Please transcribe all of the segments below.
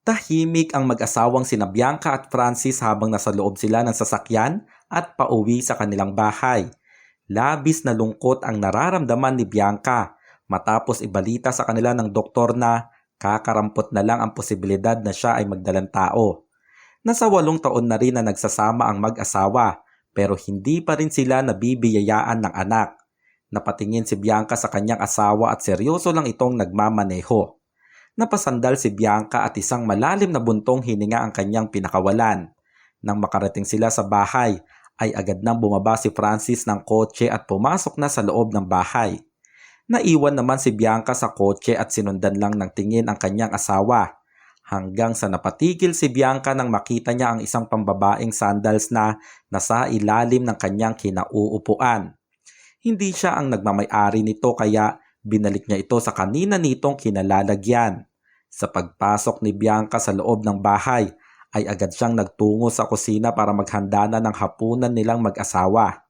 Tahimik ang mag-asawang sina Bianca at Francis habang nasa loob sila ng sasakyan at pauwi sa kanilang bahay. Labis na lungkot ang nararamdaman ni Bianca matapos ibalita sa kanila ng doktor na kakarampot na lang ang posibilidad na siya ay magdalang tao. Nasa 8 taon na rin na nagsasama ang mag-asawa pero hindi pa rin sila nabibiyayaan ng anak. Napatingin si Bianca sa kanyang asawa at seryoso lang itong nagmamaneho. Napasandal si Bianca at isang malalim na buntong hininga ang kanyang pinakawalan. Nang makarating sila sa bahay, ay agad nang bumaba si Francis ng kotse at pumasok na sa loob ng bahay. Naiwan naman si Bianca sa kotse at sinundan lang ng tingin ang kanyang asawa. Hanggang sa napatigil si Bianca nang makita niya ang isang pambabaeng sandals na nasa ilalim ng kanyang kinauupuan. Hindi siya ang nagmamay-ari nito kaya binalik niya ito sa kanina nitong kinalalagyan. Sa pagpasok ni Bianca sa loob ng bahay, ay agad siyang nagtungo sa kusina para maghanda na ng hapunan nilang mag-asawa.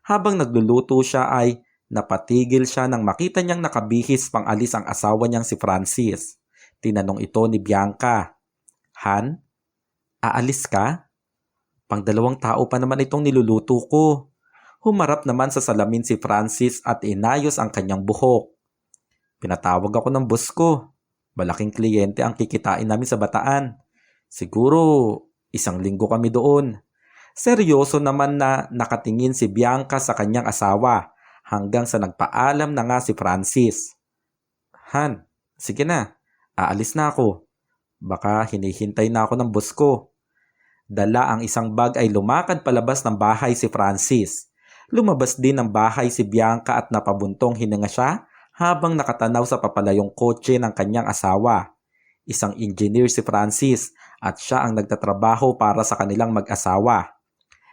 Habang nagluluto siya ay napatigil siya nang makita niyang nakabihis pang alis ang asawa niyang si Francis. Tinanong ito ni Bianca, "Han, aalis ka? Pang-2 tao pa naman itong niluluto ko." Humarap naman sa salamin si Francis at inayos ang kanyang buhok. "Pinatawag ako ng boss ko. Malaking kliyente ang kikitain namin sa Bataan. Siguro 1 linggo kami doon." Seryoso naman na nakatingin si Bianca sa kanyang asawa hanggang sa nagpaalam na nga si Francis. "Han, sige na. Aalis na ako. Baka hinihintay na ako ng boss ko." Dala ang isang bag ay lumakad palabas ng bahay si Francis. Lumabas din ng bahay si Bianca at napabuntong hininga siya habang nakatanaw sa papalayong kotse ng kanyang asawa. Isang engineer si Francis at siya ang nagtatrabaho para sa kanilang mag-asawa.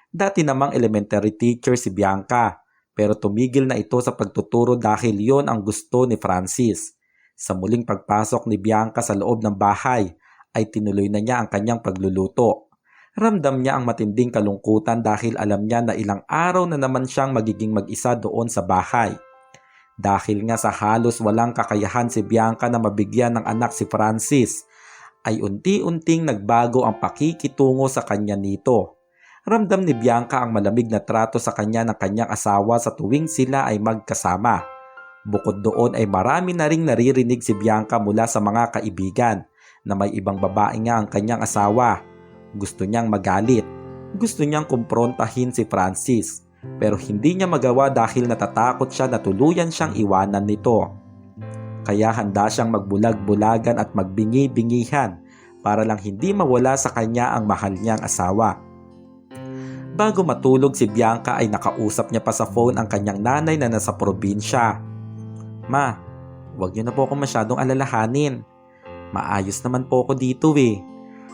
Dati namang elementary teacher si Bianca pero tumigil na ito sa pagtuturo dahil yon ang gusto ni Francis. Sa muling pagpasok ni Bianca sa loob ng bahay ay tinuloy na niya ang kanyang pagluluto. Ramdam niya ang matinding kalungkutan dahil alam niya na ilang araw na naman siyang magiging mag-isa doon sa bahay. Dahil nga sa halos walang kakayahan si Bianca na mabigyan ng anak si Francis, ay unti-unting nagbago ang pakikitungo sa kanya nito. Ramdam ni Bianca ang malamig na trato sa kanya ng kanyang asawa sa tuwing sila ay magkasama. Bukod doon ay marami na ring naririnig si Bianca mula sa mga kaibigan na may ibang babae nga ang kanyang asawa. Gusto niyang magalit. Gusto niyang kumprontahin si Francis. Pero hindi niya magawa dahil natatakot siya na tuluyan siyang iwanan nito. Kaya handa siyang magbulag-bulagan at magbingi-bingihan para lang hindi mawala sa kanya ang mahal niyang asawa. Bago matulog si Bianca ay nakausap niya pa sa phone ang kanyang nanay na nasa probinsya. "Ma, wag niyo na po ako masyadong alalahanin. Maayos naman po ako dito eh."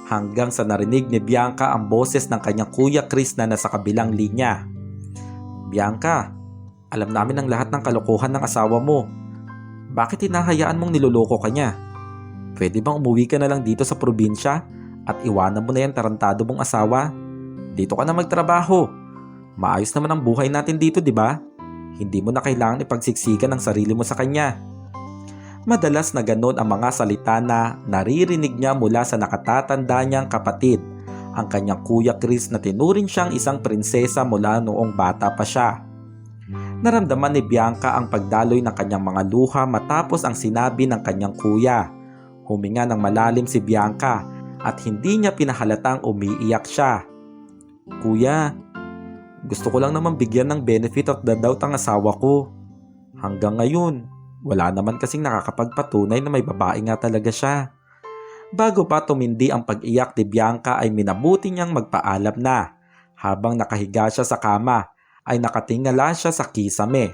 Hanggang sa narinig ni Bianca ang boses ng kanyang kuya Chris na nasa kabilang linya. "Bianca, alam namin ang lahat ng kalokohan ng asawa mo. Bakit hinahayaan mong niloloko ka niya? Pwede bang umuwi ka na lang dito sa probinsya at iwanan mo na yan tarantado mong asawa? Dito ka na magtrabaho. Maayos naman ang buhay natin dito, di ba? Hindi mo na kailangan ipagsiksikan ang sarili mo sa kanya." Madalas na ganon ang mga salita na naririnig niya mula sa nakatatanda niyang kapatid, ang kanyang kuya Chris na tinuring siyang isang prinsesa mula noong bata pa siya. Naramdaman ni Bianca ang pagdaloy ng kanyang mga luha matapos ang sinabi ng kanyang kuya. Huminga ng malalim si Bianca at hindi niya pinahalatang umiiyak siya. "Kuya, gusto ko lang naman bigyan ng benefit of the doubt ang asawa ko. Hanggang ngayon, wala naman kasing nakakapagpatunay na may babae nga talaga siya." Bago pa tumindi ang pag-iyak ni Bianca ay minabuti niyang magpaalam na. Habang nakahiga siya sa kama ay nakatingala siya sa kisame.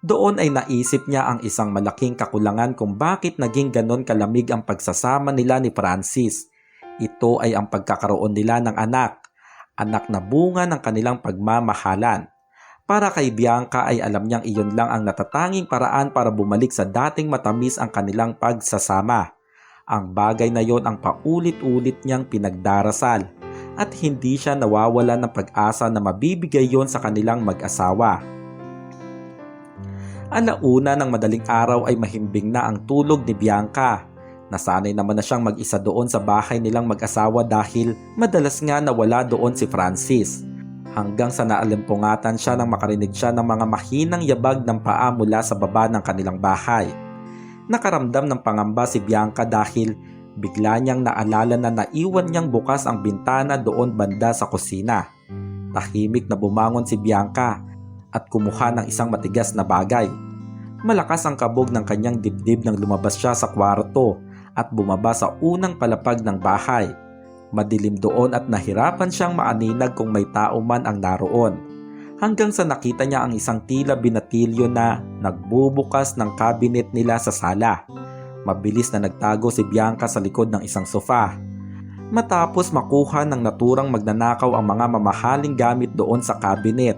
Doon ay naisip niya ang isang malaking kakulangan kung bakit naging ganon kalamig ang pagsasama nila ni Francis. Ito ay ang pagkakaroon nila ng anak na bunga ng kanilang pagmamahalan. Para kay Bianca ay alam niyang iyon lang ang natatanging paraan para bumalik sa dating matamis ang kanilang pagsasama. Ang bagay na yon ang paulit-ulit niyang pinagdarasal at hindi siya nawawala ng pag-asa na mabibigay yon sa kanilang mag-asawa. Alauna ng madaling araw ay mahimbing na ang tulog ni Bianca. Nasanay naman na siyang mag-isa doon sa bahay nilang mag-asawa dahil madalas nga nawala doon si Francis. Hanggang sa naalimpungatan siya nang makarinig siya ng mga mahinang yabag ng paa mula sa baba ng kanilang bahay. Nakaramdam ng pangamba si Bianca dahil bigla niyang naalala na naiwan niyang bukas ang bintana doon banda sa kusina. Tahimik na bumangon si Bianca at kumuha ng isang matigas na bagay. Malakas ang kabog ng kanyang dibdib nang lumabas siya sa kwarto at bumaba sa unang palapag ng bahay. Madilim doon at nahirapan siyang maaninag kung may tao man ang naroon. Hanggang sa nakita niya ang isang tila binatilyo na nagbubukas ng cabinet nila sa sala. Mabilis na nagtago si Bianca sa likod ng isang sofa. Matapos makuha ng naturang magnanakaw ang mga mamahaling gamit doon sa cabinet,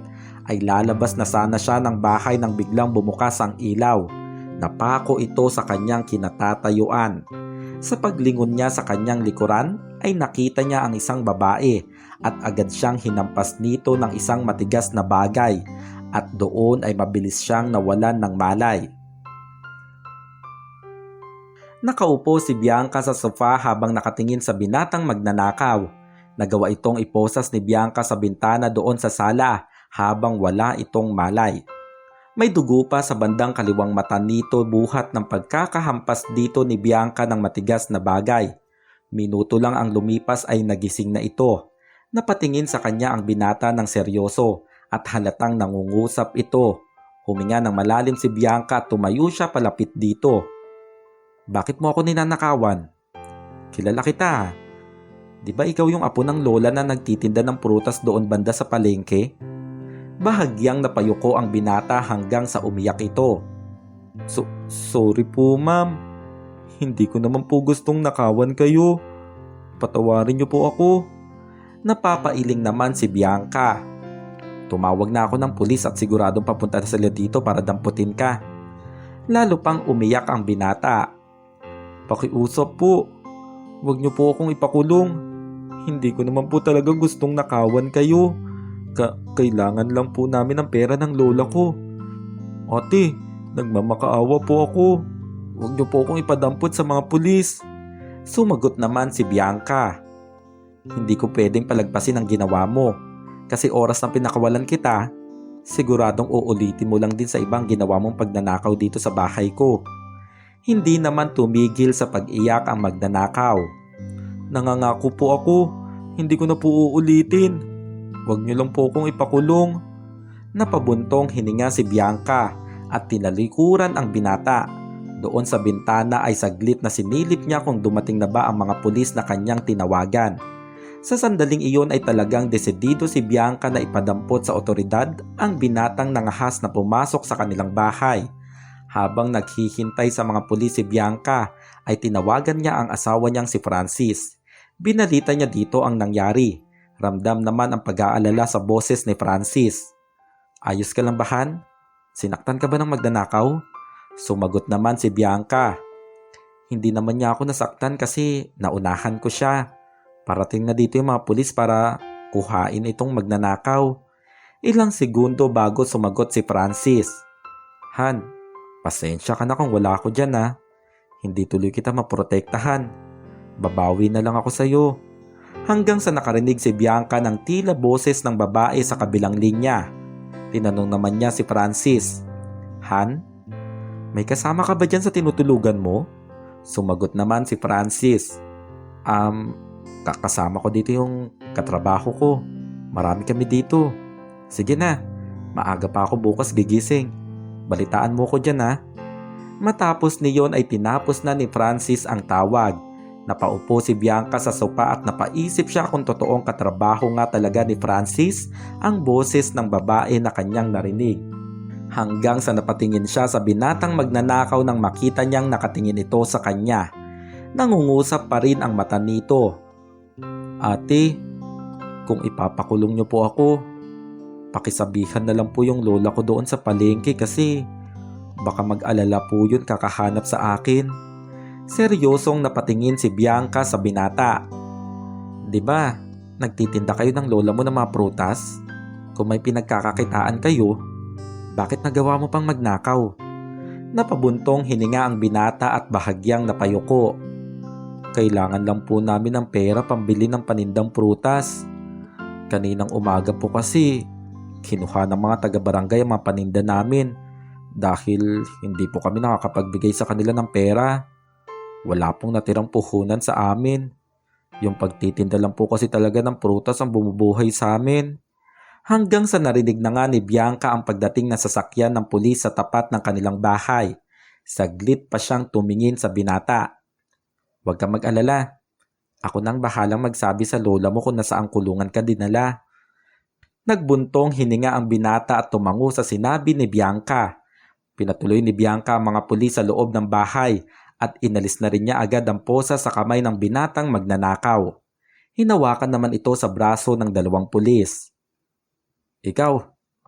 ay lalabas na sana siya ng bahay nang biglang bumukas ang ilaw. Napako ito sa kanyang kinatatayuan. Sa paglingon niya sa kanyang likuran ay nakita niya ang isang babae at agad siyang hinampas nito ng isang matigas na bagay at doon ay mabilis siyang nawalan ng malay. Nakaupo si Bianca sa sofa habang nakatingin sa binatang magnanakaw. Nagawa itong iposas ni Bianca sa bintana doon sa sala habang wala itong malay. May dugo pa sa bandang kaliwang mata nito buhat ng pagkakahampas dito ni Bianca ng matigas na bagay. Minuto lang ang lumipas ay nagising na ito. Napatingin sa kanya ang binata ng seryoso at halatang nangungusap ito. Huminga ng malalim si Bianca at tumayo siya palapit dito. "Bakit mo ako ninanakawan?" "Kilala kita. Di ba ikaw yung apo ng lola na nagtitinda ng prutas doon banda sa palengke?" Bahagyang napayuko ang binata hanggang sa umiyak ito. Sorry po ma'am. Hindi ko naman po gustong nakawan kayo. Patawarin niyo po ako." Napapailing naman si Bianca. "Tumawag na ako ng pulis at siguradong papunta na sila dito para damputin ka." Lalo pang umiyak ang binata. "Pakiusap po. Huwag niyo po akong ipakulong. Hindi ko naman po talaga gustong nakawan kayo. Kailangan lang po namin ng pera ng lola ko. Ate, nagmamakaawa po ako. Huwag niyo po akong ipadampot sa mga pulis." Sumagot naman si Bianca. "Hindi ko pwedeng palagpasin ang ginawa mo. Kasi oras ng pinakawalan kita, siguradong uulitin mo lang din sa ibang ginawa mong pagnanakaw dito sa bahay ko." Hindi naman tumigil sa pag-iyak ang magnanakaw. "Nangangako po ako. Hindi ko na po uulitin. Huwag niyo lang po akong ipakulong." Napabuntong hininga si Bianca at tinalikuran ang binata. Doon sa bintana ay saglit na sinilip niya kung dumating na ba ang mga pulis na kanyang tinawagan. Sa sandaling iyon ay talagang desidido si Bianca na ipadampot sa otoridad ang binatang nangahas na pumasok sa kanilang bahay. Habang naghihintay sa mga pulis si Bianca ay tinawagan niya ang asawa niyang si Francis. Binalita niya dito ang nangyari. Ramdam naman ang pag-aalala sa boses ni Francis. "Ayos ka lang ba, Han? Sinaktan ka ba ng magnanakaw?" Sumagot naman si Bianca. "Hindi naman niya ako nasaktan kasi naunahan ko siya. Parating na dito yung mga pulis para kuhain itong magnanakaw." Ilang segundo bago sumagot si Francis. "Han, pasensya ka na kung wala ako dyan ha. Hindi tuloy kita maprotektahan. Babawi na lang ako sa'yo." Hanggang sa nakarinig si Bianca ng tila boses ng babae sa kabilang linya. Tinanong naman niya si Francis. "Han, may kasama ka ba dyan sa tinutulugan mo?" Sumagot naman si Francis. Kakasama ko dito yung katrabaho ko. Marami kami dito. Sige na, maaga pa ako bukas gigising. Balitaan mo ko dyan ha." Matapos niyon ay tinapos na ni Francis ang tawag. Napaupo si Bianca sa sopa at napaisip siya kung totoong katrabaho nga talaga ni Francis ang boses ng babae na kanyang narinig. Hanggang sa napatingin siya sa binatang magnanakaw nang makita niyang nakatingin ito sa kanya. Nangungusap pa rin ang mata nito. "Ate, kung ipapakulong niyo po ako, pakisabihan na lang po yung lola ko doon sa palengke kasi baka mag-alala po yun kakahanap sa akin." Seryosong napatingin si Bianca sa binata. "Di ba, nagtitinda kayo ng lola mo ng mga prutas? Kung may pinagkakakitaan kayo, bakit nagawa mo pang magnakaw?" Napabuntong hininga ang binata at bahagyang napayuko. Kailangan lang po namin ng pera pambili ng panindang prutas. Kaninang umaga po kasi, kinuha ng mga taga-barangay ang mga paninda namin dahil hindi po kami nakakapagbigay sa kanila ng pera. Wala pong natirang puhunan sa amin. Yung pagtitinda lang po kasi talaga ng prutas ang bumubuhay sa amin. Hanggang sa narinig na nga ni Bianca ang pagdating ng sasakyan ng pulis sa tapat ng kanilang bahay. Saglit pa siyang tumingin sa binata. "Huwag kang mag-alala. Ako nang bahalang magsabi sa lola mo kung nasaan kulungan ka dinala." Nagbuntong hininga ang binata at tumango sa sinabi ni Bianca. Pinatuloy ni Bianca ang mga pulis sa loob ng bahay at inalis na rin niya agad ang posa sa kamay ng binatang magnanakaw. Hinawakan naman ito sa braso ng dalawang pulis. "Ikaw,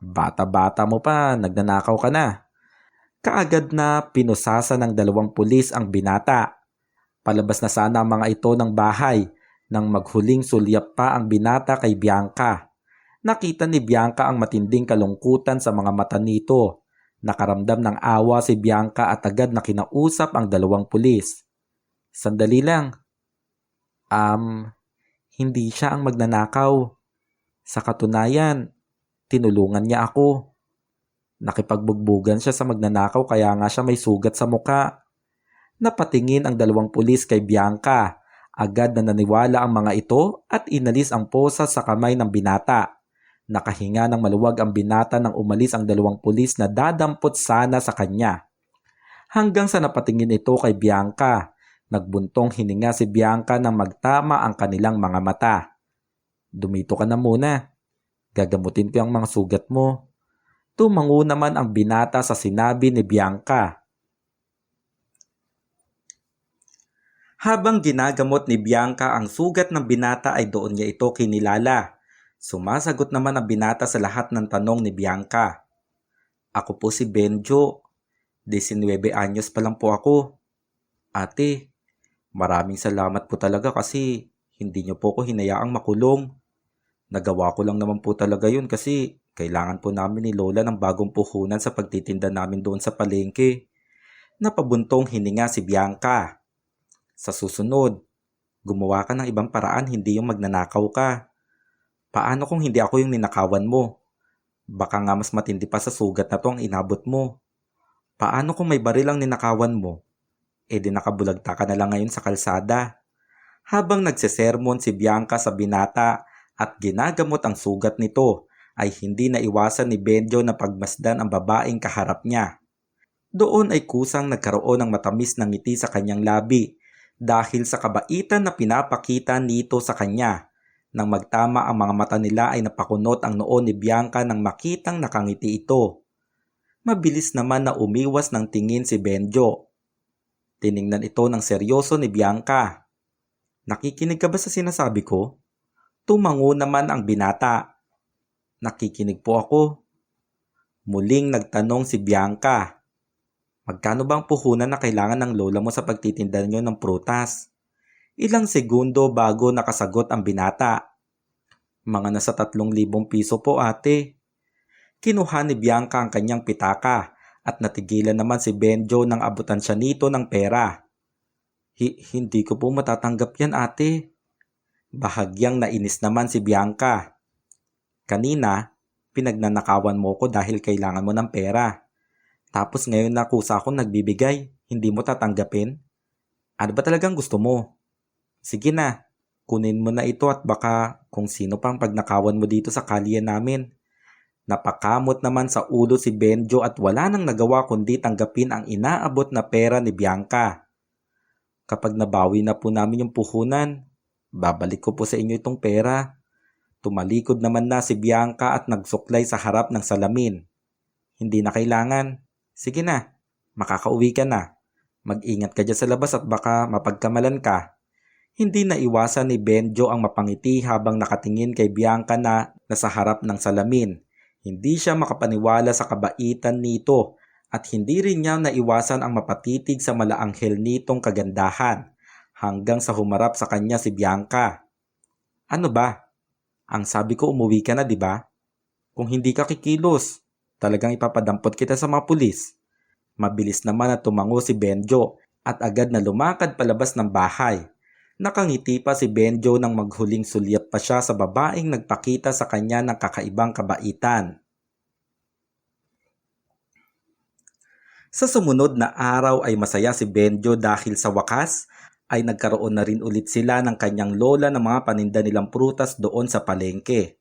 bata-bata mo pa, nagnanakaw ka na." Kaagad na pinusasa ng dalawang pulis ang binata. Palabas na sana ang mga ito ng bahay nang maghuling sulyap pa ang binata kay Bianca. Nakita ni Bianca ang matinding kalungkutan sa mga mata nito. Nakaramdam ng awa si Bianca at agad na kinausap ang dalawang pulis. "Sandali lang. Hindi siya ang magnanakaw. Sa katunayan, tinulungan niya ako. Nakipagbugbugan siya sa magnanakaw kaya nga siya may sugat sa muka." Napatingin ang dalawang pulis kay Bianca. Agad na naniwala ang mga ito at inalis ang posa sa kamay ng binata. Nakahinga ng maluwag ang binata nang umalis ang dalawang pulis na dadampot sana sa kanya. Hanggang sa napatingin ito kay Bianca. Nagbuntong hininga si Bianca nang magtama ang kanilang mga mata. "Dumito ka na muna. Gagamutin ko ang mga sugat mo." Tumango naman ang binata sa sinabi ni Bianca. Habang ginagamot ni Bianca ang sugat ng binata ay doon niya ito kinilala. Sumasagot naman ang binata sa lahat ng tanong ni Bianca. "Ako po si Benjo. 19 anyos pa lang po ako. Ate, maraming salamat po talaga kasi hindi niyo po ko hinayaang makulong. Nagawa ko lang naman po talaga yun kasi kailangan po namin ni Lola ng bagong puhunan sa pagtitinda namin doon sa palengke." Napabuntong hininga si Bianca. "Sa susunod, gumawa ka ng ibang paraan, hindi yung magnanakaw ka. Paano kung hindi ako yung ninakawan mo? Baka nga mas matindi pa sa sugat na to ang inabot mo. Paano kung may baril ang ninakawan mo? Di nakabulagta ka na lang ngayon sa kalsada." Habang nagsesermon si Bianca sa binata at ginagamot ang sugat nito, ay hindi naiwasan ni Benjo na pagmasdan ang babaeng kaharap niya. Doon ay kusang nagkaroon ng matamis na ngiti sa kanyang labi dahil sa kabaitan na pinapakita nito sa kanya. Nang magtama ang mga mata nila ay napakunot ang noo ni Bianca nang makitang nakangiti ito. Mabilis naman na umiwas ng tingin si Benjo. Tiningnan ito ng seryoso ni Bianca. "Nakikinig ka ba sa sinasabi ko?" Tumango naman ang binata. "Nakikinig po ako." Muling nagtanong si Bianca. "Magkano bang puhunan na kailangan ng lola mo sa pagtitinda niyo ng prutas?" Ilang segundo bago nakasagot ang binata. "Mga nasa 3,000 piso po, ate." Kinuha ni Bianca ang kanyang pitaka at natigilan naman si Benjo nang abutan siya nito ng pera. Hindi ko po matatanggap yan, ate." Bahagyang nainis naman si Bianca. "Kanina, pinagnanakawan mo ko dahil kailangan mo ng pera. Tapos ngayon na kusa akong nagbibigay, hindi mo tatanggapin? Ano ba talagang gusto mo? Sige na, kunin mo na ito at baka kung sino pang pagnakawan mo dito sa kalye namin." Napakamot naman sa ulo si Benjo at wala nang nagawa kundi tanggapin ang inaabot na pera ni Bianca. "Kapag nabawi na po namin yung puhunan, babalik ko po sa inyo itong pera." Tumalikod naman na si Bianca at nagsuklay sa harap ng salamin. "Hindi na kailangan. Sige na, makakauwi ka na. Mag-ingat ka dyan sa labas at baka mapagkamalan ka." Hindi na iwasan ni Benjo ang mapangiti habang nakatingin kay Bianca na nasa harap ng salamin. Hindi siya makapaniwala sa kabaitan nito at hindi rin niya naiwasan ang mapatitig sa malaanghel nitong kagandahan hanggang sa humarap sa kanya si Bianca. "Ano ba? Ang sabi ko umuwi ka na, di ba? Kung hindi ka kikilos, talagang ipapadampot kita sa mga pulis." Mabilis naman na tumango si Benjo at agad na lumakad palabas ng bahay. Nakangiti pa si Benjo nang maghuling sulyap pa siya sa babaeng nagpakita sa kanya ng kakaibang kabaitan. Sa sumunod na araw ay masaya si Benjo dahil sa wakas ay nagkaroon na rin ulit sila ng kanyang lola ng mga paninda nilang prutas doon sa palengke.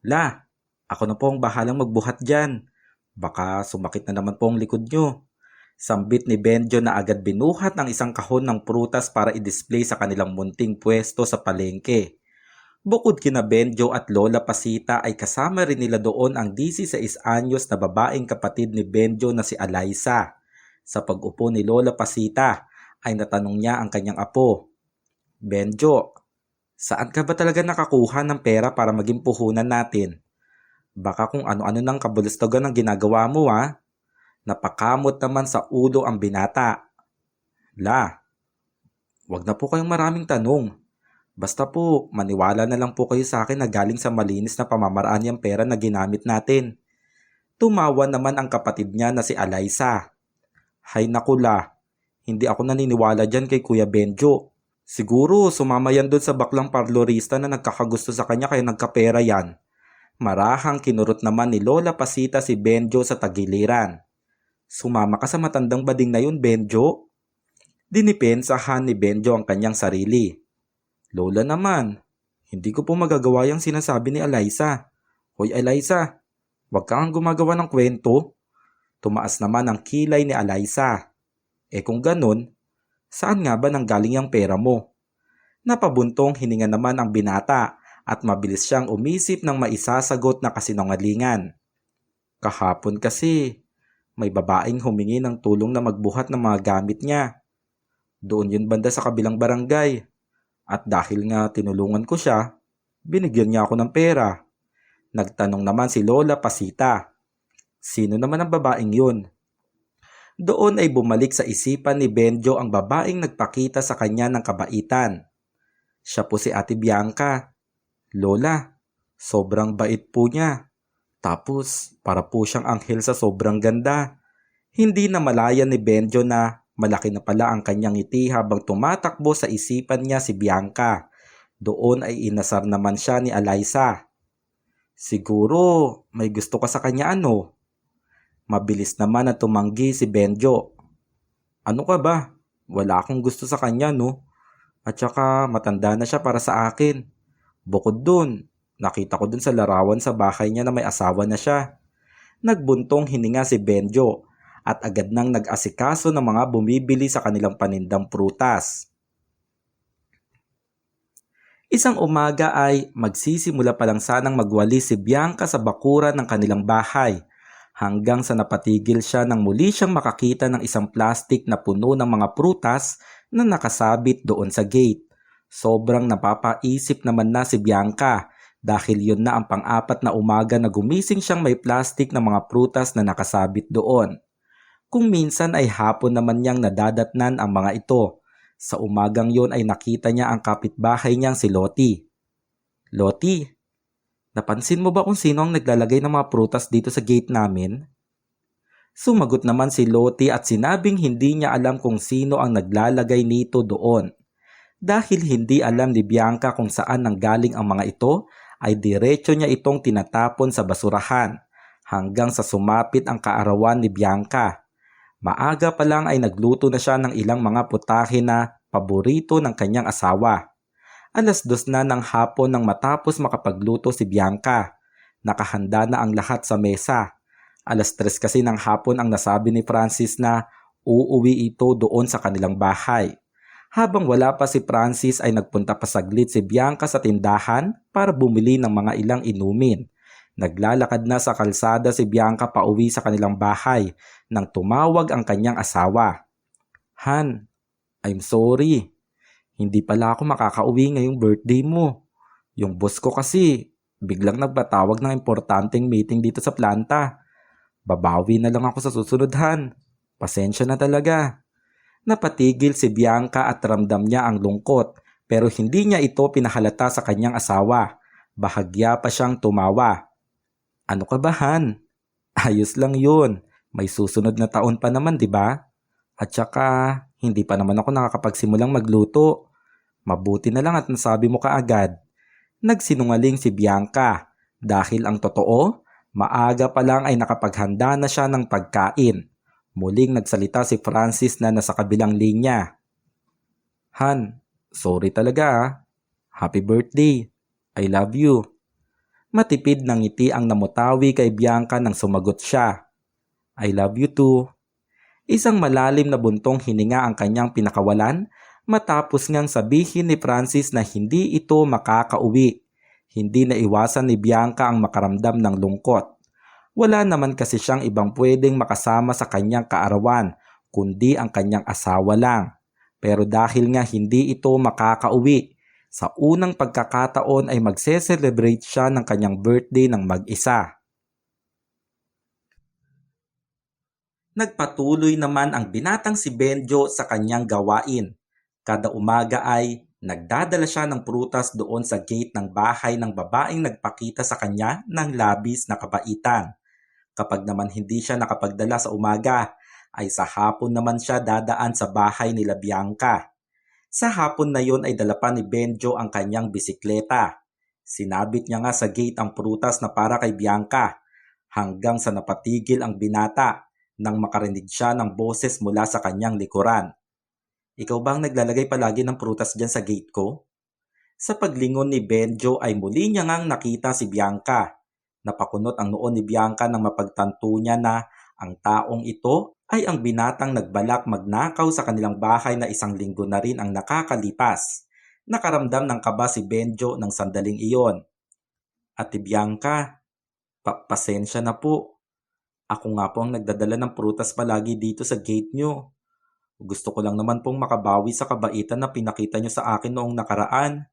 La, ako na po ang bahalang magbuhat dyan. Baka sumakit na naman po ang likod nyo. Sambit ni Benjo na agad binuhat ang isang kahon ng prutas para i-display sa kanilang munting pwesto sa palengke. Bukod kina Benjo at Lola Pasita ay kasama rin nila doon ang 16 anyos na babaeng kapatid ni Benjo na si Alaysa. Sa pag-upo ni Lola Pasita ay natanong niya ang kanyang apo. Benjo, saan ka ba talaga nakakuha ng pera para maging puhunan natin? Baka kung ano-ano ng kabulustogan ang ginagawa mo ha? Napakamot naman sa ulo ang binata. La, wag na po kayong maraming tanong. Basta po, maniwala na lang po kayo sa akin na galing sa malinis na pamamaraan yung pera na ginamit natin. Tumawa naman ang kapatid niya na si Alaysa. Hay naku la, hindi ako naniniwala dyan kay Kuya Benjo. Siguro sumama yan doon sa baklang parlorista na nagkakagusto sa kanya kaya nagkapera yan. Marahang kinurot naman ni Lola Pasita si Benjo sa tagiliran. Sumama ka sa matandang bading na yun, Benjo? Dinipensahan ni Benjo ang kanyang sarili. Lola naman, hindi ko po magagawa yung sinasabi ni Alaysa. Hoy Alaysa, wag kang gumagawa ng kwento. Tumaas naman ang kilay ni Alaysa. Kung ganun, saan nga ba nanggaling yung pera mo? Napabuntong hininga naman ang binata at mabilis siyang umisip ng maisasagot na kasinungalingan. Kahapon kasi, may babaeng humingi ng tulong na magbuhat ng mga gamit niya. Doon yun banda sa kabilang barangay. At dahil nga tinulungan ko siya, binigyan niya ako ng pera. Nagtanong naman si Lola Pasita. Sino naman ang babaeng yun? Doon ay bumalik sa isipan ni Benjo ang babaeng nagpakita sa kanya ng kabaitan. Siya po si Ate Bianca. Lola, sobrang bait po niya. Tapos, para po siyang anghel sa sobrang ganda. Hindi na malaya ni Benjo na malaki na pala ang kanyang ngiti habang tumatakbo sa isipan niya si Bianca. Doon ay inasar naman siya ni Alaysa. Siguro, may gusto ka sa kanya ano? Mabilis naman na tumanggi si Benjo. Ano ka ba? Wala akong gusto sa kanya no? At saka matanda na siya para sa akin. Bukod dun, nakita ko dun sa larawan sa bahay niya na may asawa na siya. Nagbuntong hininga si Benjo at agad nang nag-asikaso ng mga bumibili sa kanilang panindang prutas. Isang umaga ay magsisimula pa lang sanang magwalis si Bianca sa bakuran ng kanilang bahay hanggang sa napatigil siya nang muli siyang makakita ng isang plastik na puno ng mga prutas na nakasabit doon sa gate. Sobrang napapaisip naman na si Bianca dahil yun na ang pang-apat na umaga na gumising siyang may plastik na mga prutas na nakasabit doon. Kung minsan ay hapon naman niyang nadadatnan ang mga ito. Sa umagang yon ay nakita niya ang kapitbahay niyang si Loti. Loti, napansin mo ba kung sino ang naglalagay ng mga prutas dito sa gate namin? Sumagot naman si Loti at sinabing hindi niya alam kung sino ang naglalagay nito doon. Dahil hindi alam ni Bianca kung saan nanggaling ang mga ito, ay diretso niya itong tinatapon sa basurahan hanggang sa sumapit ang kaarawan ni Bianca. Maaga pa lang ay nagluto na siya ng ilang mga putahe na paborito ng kanyang asawa. 2:00 na ng hapon nang matapos makapagluto si Bianca. Nakahanda na ang lahat sa mesa. 3:00 kasi ng hapon ang nasabi ni Francis na uuwi ito doon sa kanilang bahay. Habang wala pa si Francis ay nagpunta pa saglit si Bianca sa tindahan para bumili ng mga ilang inumin. Naglalakad na sa kalsada si Bianca pauwi sa kanilang bahay nang tumawag ang kanyang asawa. Han, I'm sorry. Hindi pala ako makakauwi ngayong birthday mo. Yung boss ko kasi biglang nagpatawag ng importanteng meeting dito sa planta. Babawi na lang ako sa susunod Han. Pasensya na talaga. Napatigil si Bianca at ramdam niya ang lungkot pero hindi niya ito pinahalata sa kanyang asawa. Bahagya pa siyang tumawa. Ano ka ba Han? Ayos lang yun. May susunod na taon pa naman, di ba? At saka, hindi pa naman ako nakakapagsimulang magluto. Mabuti na lang at nasabi mo kaagad. Nagsinungaling si Bianca dahil ang totoo, maaga pa lang ay nakapaghanda na siya ng pagkain. Muling nagsalita si Francis na nasa kabilang linya. Han, sorry talaga ah. Happy birthday. I love you. Matipid ng ngiti ang namutawi kay Bianca nang sumagot siya. I love you too. Isang malalim na buntong hininga ang kanyang pinakawalan matapos ngang sabihin ni Francis na hindi ito makakauwi. Hindi na iwasan ni Bianca ang makaramdam ng lungkot. Wala naman kasi siyang ibang pwedeng makasama sa kanyang kaarawan kundi ang kanyang asawa lang. Pero dahil nga hindi ito makakauwi, sa unang pagkakataon ay magse-celebrate siya ng kanyang birthday ng mag-isa. Nagpatuloy naman ang binatang si Benjo sa kanyang gawain. Kada umaga ay nagdadala siya ng prutas doon sa gate ng bahay ng babaeng nagpakita sa kanya ng labis na kabaitan. Kapag naman hindi siya nakapagdala sa umaga, ay sa hapon naman siya dadaan sa bahay nila Bianca. Sa hapon na yon ay dala pa ni Benjo ang kanyang bisikleta. Sinabit niya nga sa gate ang prutas na para kay Bianca hanggang sa napatigil ang binata nang makarinig siya ng boses mula sa kanyang likuran. Ikaw bang naglalagay palagi ng prutas dyan sa gate ko? Sa paglingon ni Benjo ay muli niya ngang nakita si Bianca. Napakunot ang noo ni Bianca nang mapagtanto niya na ang taong ito ay ang binatang nagbalak magnakaw sa kanilang bahay na isang linggo na rin ang nakakalipas. Nakaramdam ng kaba si Benjo ng sandaling iyon. Ate Bianca, pasensya na po. Ako nga po ang nagdadala ng prutas palagi dito sa gate nyo. Gusto ko lang naman pong makabawi sa kabaitan na pinakita nyo sa akin noong nakaraan.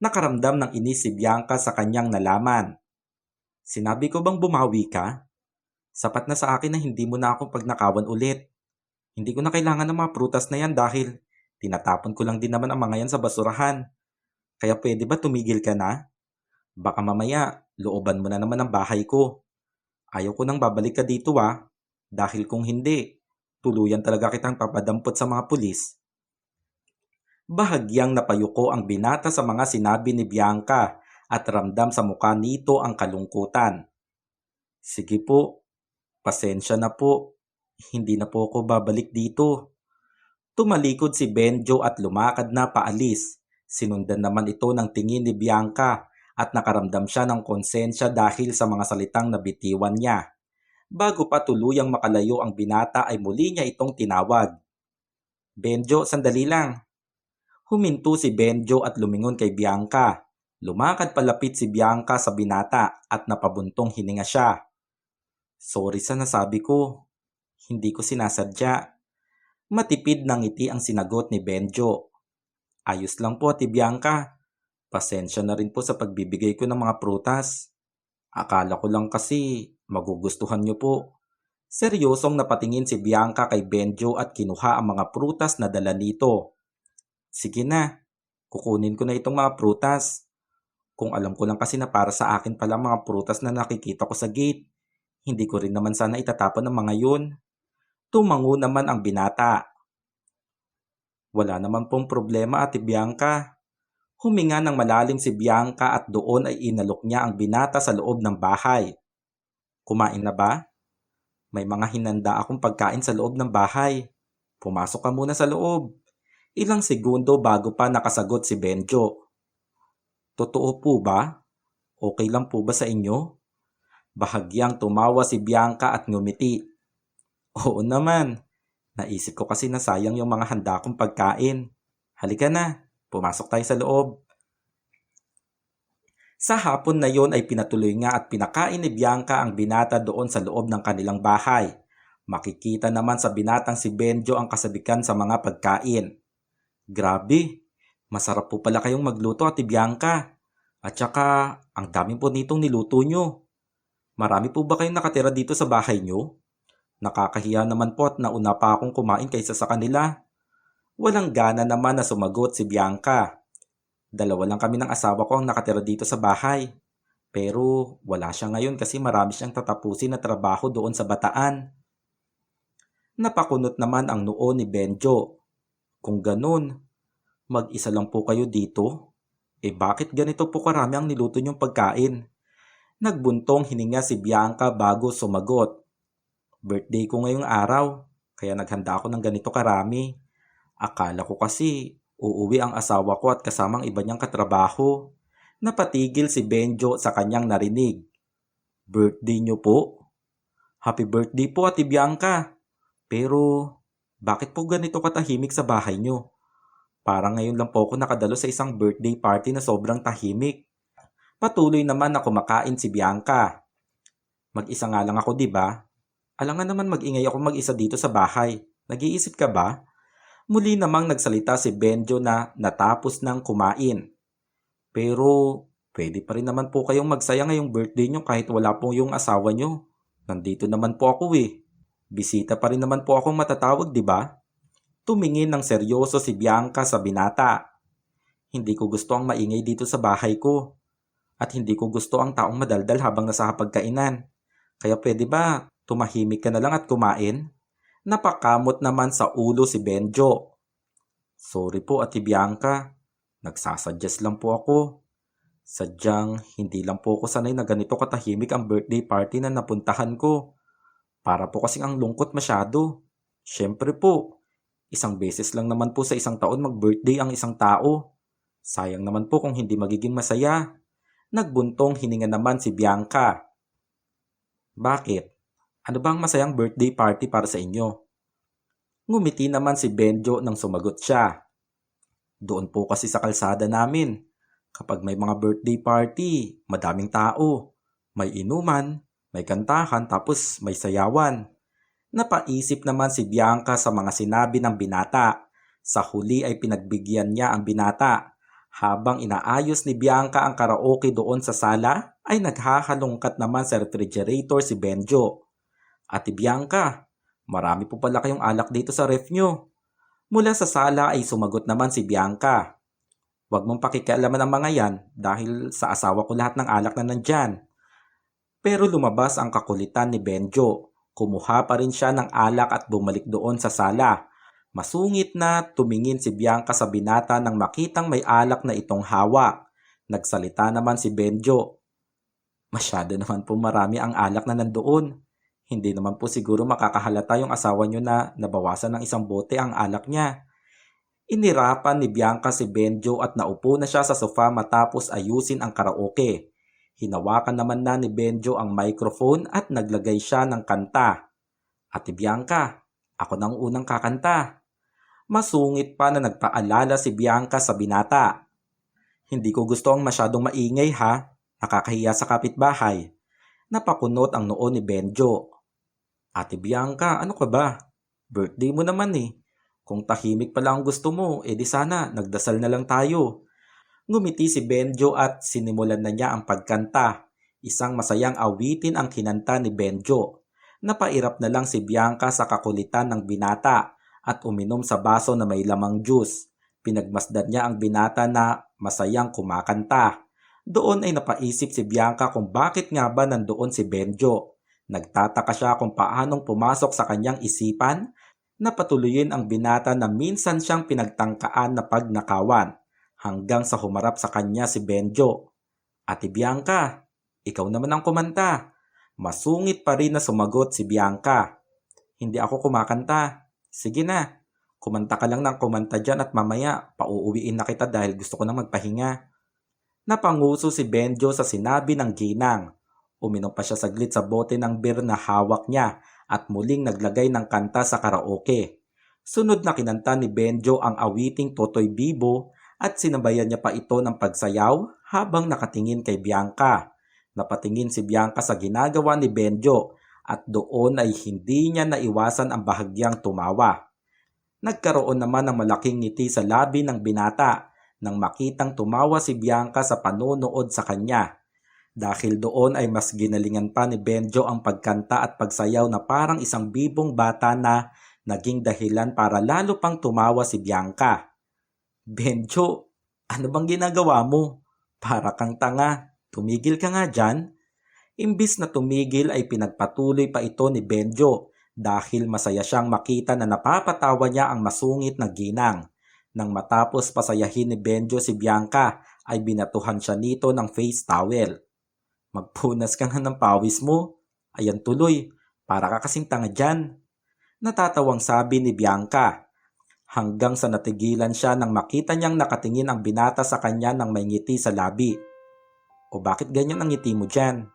Nakaramdam ng inis si Bianca sa kanyang nalaman. Sinabi ko bang bumawi ka? Sapat na sa akin na hindi mo na ako pagnakawan ulit. Hindi ko na kailangan ng mga prutas na yan dahil tinatapon ko lang din naman ang mga yan sa basurahan. Kaya pwede ba tumigil ka na? Baka mamaya, looban mo na naman ang bahay ko. Ayaw ko nang babalik ka dito dahil kung hindi, tuluyan talaga kitang papadampot sa mga pulis. Bahagyang napayuko ang binata sa mga sinabi ni Bianca at ramdam sa mukha nito ang kalungkutan. Sige po, pasensya na po, hindi na po ako babalik dito. Tumalikod si Benjo at lumakad na paalis. Sinundan naman ito ng tingin ni Bianca at nakaramdam siya ng konsensya dahil sa mga salitang nabitiwan niya. Bago pa tuluyang makalayo ang binata ay muli niya itong tinawag. Benjo, sandali lang. Huminto si Benjo at lumingon kay Bianca. Lumakad palapit si Bianca sa binata at napabuntong hininga siya. Sorry sa nasabi ko. Hindi ko sinasadya. Matipid ng ngiti ang sinagot ni Benjo. Ayos lang po, Ate Bianca. Pasensya na rin po sa pagbibigay ko ng mga prutas. Akala ko lang kasi magugustuhan niyo po. Seryosong napatingin si Bianca kay Benjo at kinuha ang mga prutas na dala nito. Sige na, kukunin ko na itong mga prutas. Kung alam ko lang kasi na para sa akin pala mga prutas na nakikita ko sa gate, hindi ko rin naman sana itatapon ng mga yun. Tumango naman ang binata. Wala naman pong problema, Ate Bianca. Huminga ng malalim si Bianca at doon ay inalok niya ang binata sa loob ng bahay. Kumain na ba? May mga hinanda akong pagkain sa loob ng bahay. Pumasok ka muna sa loob. Ilang segundo bago pa nakasagot si Benjo. Totoo po ba? Okay lang po ba sa inyo? Bahagyang tumawa si Bianca at ngumiti. Oo naman. Naisip ko kasi na sayang yung mga handa kong pagkain. Halika na, pumasok tayo sa loob. Sa hapon na yon ay pinatuloy nga at pinakain ni Bianca ang binata doon sa loob ng kanilang bahay. Makikita naman sa binatang si Benjo ang kasabikan sa mga pagkain. Grabe, masarap po pala kayong magluto, Ate Bianca. At saka, ang dami po nitong niluto nyo. Marami po ba kayong nakatira dito sa bahay nyo? Nakakahiya naman po at nauna pa akong kumain kaysa sa kanila. Walang gana naman na sumagot si Bianca. Dalawa lang kami ng asawa ko ang nakatira dito sa bahay. Pero wala siya ngayon kasi marami siyang tatapusin na trabaho doon sa Bataan. Napakunot naman ang noo ni Benjo. Kung ganun, Mag-isa lang po kayo dito? Bakit ganito po karami ang niluto niyong pagkain? Nagbuntong hininga si Bianca bago sumagot. Birthday ko ngayong araw, kaya naghanda ako ng ganito karami. Akala ko kasi uuwi ang asawa ko at kasamang iba niyang katrabaho. Napatigil si Benjo sa kanyang narinig. Birthday niyo po? Happy birthday po, Ate Bianca. Pero bakit po ganito katahimik sa bahay niyo? Parang ngayon lang po ako nakadalo sa isang birthday party na sobrang tahimik. Patuloy naman na kumakain si Bianca. Mag-isa nga lang ako, di ba? Alangan naman mag-ingay ako mag-isa dito sa bahay. Nag-iisip ka ba? Muli namang nagsalita si Benjo na natapos ng kumain. Pero pwede pa rin naman po kayong magsaya ngayong birthday nyo kahit wala po yung asawa nyo. Nandito naman po ako eh. Bisita pa rin naman po akong matatawag, di ba? Tumingin ng seryoso si Bianca sa binata. Hindi ko gusto ang maingay dito sa bahay ko. At hindi ko gusto ang taong madaldal habang nasa hapagkainan. Kaya pwede ba tumahimik ka na lang at kumain? Napakamot naman sa ulo si Benjo. Sorry po, Ate Bianca. Nagsasuggest lang po ako. Sadyang hindi lang po ako sanay na ganito katahimik ang birthday party na napuntahan ko. Para po kasing ang lungkot masyado. Siyempre po, isang beses lang naman po sa isang taon mag-birthday ang isang tao. Sayang naman po kung hindi magiging masaya. Nagbuntong hininga naman si Bianca. Bakit? Ano bang masayang birthday party para sa inyo? Ngumiti naman si Benjo nang sumagot siya. Doon po kasi sa kalsada namin. Kapag may mga birthday party, madaming tao. May inuman, may kantahan tapos may sayawan. Napaisip naman si Bianca sa mga sinabi ng binata. Sa huli ay pinagbigyan niya ang binata. Habang inaayos ni Bianca ang karaoke doon sa sala, ay naghahalongkat naman sa refrigerator si Benjo. Ate Bianca, marami po pala kayong alak dito sa ref nyo. Mula sa sala ay sumagot naman si Bianca. Huwag mong pakikialaman ang mga yan dahil sa asawa ko lahat ng alak na nandyan. Pero lumabas ang kakulitan ni Benjo. Kumuha pa rin siya ng alak at bumalik doon sa sala. Masungit na tumingin si Bianca sa binata nang makitang may alak na itong hawak. Nagsalita naman si Benjo. Masyado naman po marami ang alak na nandoon. Hindi naman po siguro makakahalata yung asawa nyo na nabawasan ng isang bote ang alak niya. Inirapan ni Bianca si Benjo at naupo na siya sa sofa matapos ayusin ang karaoke. Hinawakan naman na ni Benjo ang microphone at naglagay siya ng kanta. Ate Bianca, ako nang unang kakanta. Masungit pa na nagpaalala si Bianca sa binata. Hindi ko gusto ang masyadong maingay ha, nakakahiya sa kapitbahay. Napakunot ang noo ni Benjo. Ate Bianca, ano ka ba? Birthday mo naman eh. Kung tahimik pala ang gusto mo, edi sana nagdasal na lang tayo. Ngumiti si Benjo at sinimulan na niya ang pagkanta. Isang masayang awitin ang kinanta ni Benjo. Napairap na lang si Bianca sa kakulitan ng binata at uminom sa baso na may lamang juice. Pinagmasdan niya ang binata na masayang kumakanta. Doon ay napaisip si Bianca kung bakit nga ba nandoon si Benjo. Nagtataka siya kung paanong pumasok sa kanyang isipan na patuloyin ang binata na minsan siyang pinagtangkaan na pagnakawan hanggang sa humarap sa kanya si Benjo. Ate Bianca, ikaw naman ang kumanta. Masungit pa rin na sumagot si Bianca. Hindi ako kumakanta. Sige na, kumanta ka lang ng kumanta dyan at mamaya pauuwiin na kita dahil gusto ko nang magpahinga. Napanguso si Benjo sa sinabi ng ginang. Uminom pa siya saglit sa bote ng beer na hawak niya at muling naglagay ng kanta sa karaoke. Sunod na kinanta ni Benjo ang awiting Totoy Bibo at sinabayan niya pa ito ng pagsayaw habang nakatingin kay Bianca. Napatingin si Bianca sa ginagawa ni Benjo at doon ay hindi niya naiwasan ang bahagyang tumawa. Nagkaroon naman ng malaking ngiti sa labi ng binata nang makitang tumawa si Bianca sa panonood sa kanya. Dahil doon ay mas ginalingan pa ni Benjo ang pagkanta at pagsayaw na parang isang bibong bata na naging dahilan para lalo pang tumawa si Bianca. Benjo, ano bang ginagawa mo? Para kang tanga, tumigil ka nga dyan. Imbis na tumigil ay pinagpatuloy pa ito ni Benjo dahil masaya siyang makita na napapatawa niya ang masungit na ginang. Nang matapos pasayahin ni Benjo si Bianca ay binatuhan siya nito ng face towel. Magpunas ka nga ng pawis mo. Ayan tuloy, para ka kasing tanga dyan. Natatawang sabi ni Bianca. Hanggang sa natigilan siya nang makita niyang nakatingin ang binata sa kanya ng may ngiti sa labi. O bakit ganyan ang ngiti mo dyan?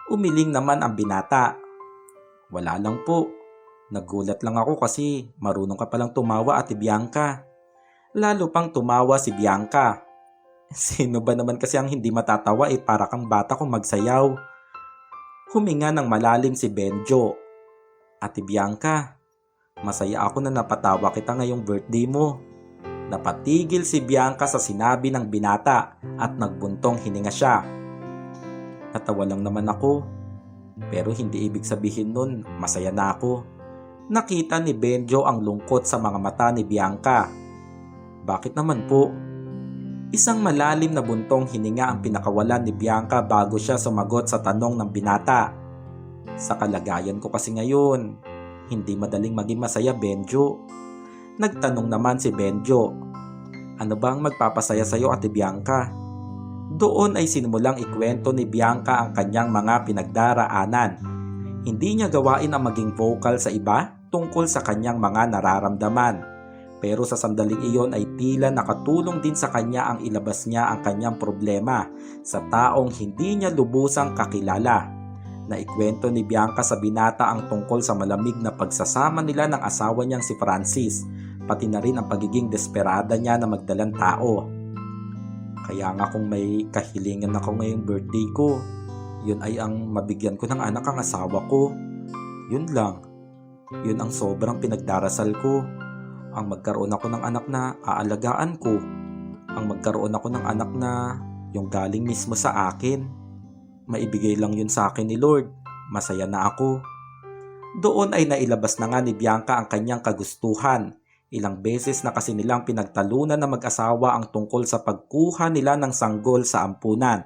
Umiling naman ang binata. Wala lang po. Nagulat lang ako kasi marunong ka palang tumawa, Ate Bianca. Lalo pang tumawa si Bianca. Sino ba naman kasi ang hindi matatawa para kang bata kung magsayaw? Huminga ng malalim si Benjo. Ate Bianca, masaya ako na napatawa kita ngayong birthday mo. Napatigil si Bianca sa sinabi ng binata at nagbuntong hininga siya. Natawa lang naman ako. Pero hindi ibig sabihin nun masaya na ako. Nakita ni Benjo ang lungkot sa mga mata ni Bianca. Bakit naman po? Isang malalim na buntong hininga ang pinakawalan ni Bianca bago siya sumagot sa tanong ng binata. Sa kalagayan ko kasi ngayon, hindi madaling maging masaya, Benjo. Nagtanong naman si Benjo. Ano bang magpapasaya sa'yo, Ate Bianca? Doon ay sinimulang ikwento ni Bianca ang kanyang mga pinagdaraanan. Hindi niya gawain ang maging vocal sa iba tungkol sa kanyang mga nararamdaman. Pero sa sandaling iyon ay tila nakatulong din sa kanya ang ilabas niya ang kanyang problema sa taong hindi niya lubusang kakilala. Naikwento ni Bianca sa binata ang tungkol sa malamig na pagsasama nila ng asawa niyang si Francis, pati na rin ang pagiging desperada niya na magdalang tao. Kaya nga kung may kahilingan ako ngayong birthday ko, yun ay ang mabigyan ko ng anak ang asawa ko. Yun lang. Yun ang sobrang pinagdarasal ko. Ang magkaroon ako ng anak na aalagaan ko. Ang magkaroon ako ng anak na yung galing mismo sa akin. Maibigay lang yun sa akin ni Lord. Masaya na ako. Doon ay nailabas na nga ni Bianca ang kanyang kagustuhan. Ilang beses na kasi nilang pinagtalunan na mag-asawa ang tungkol sa pagkuha nila ng sanggol sa ampunan.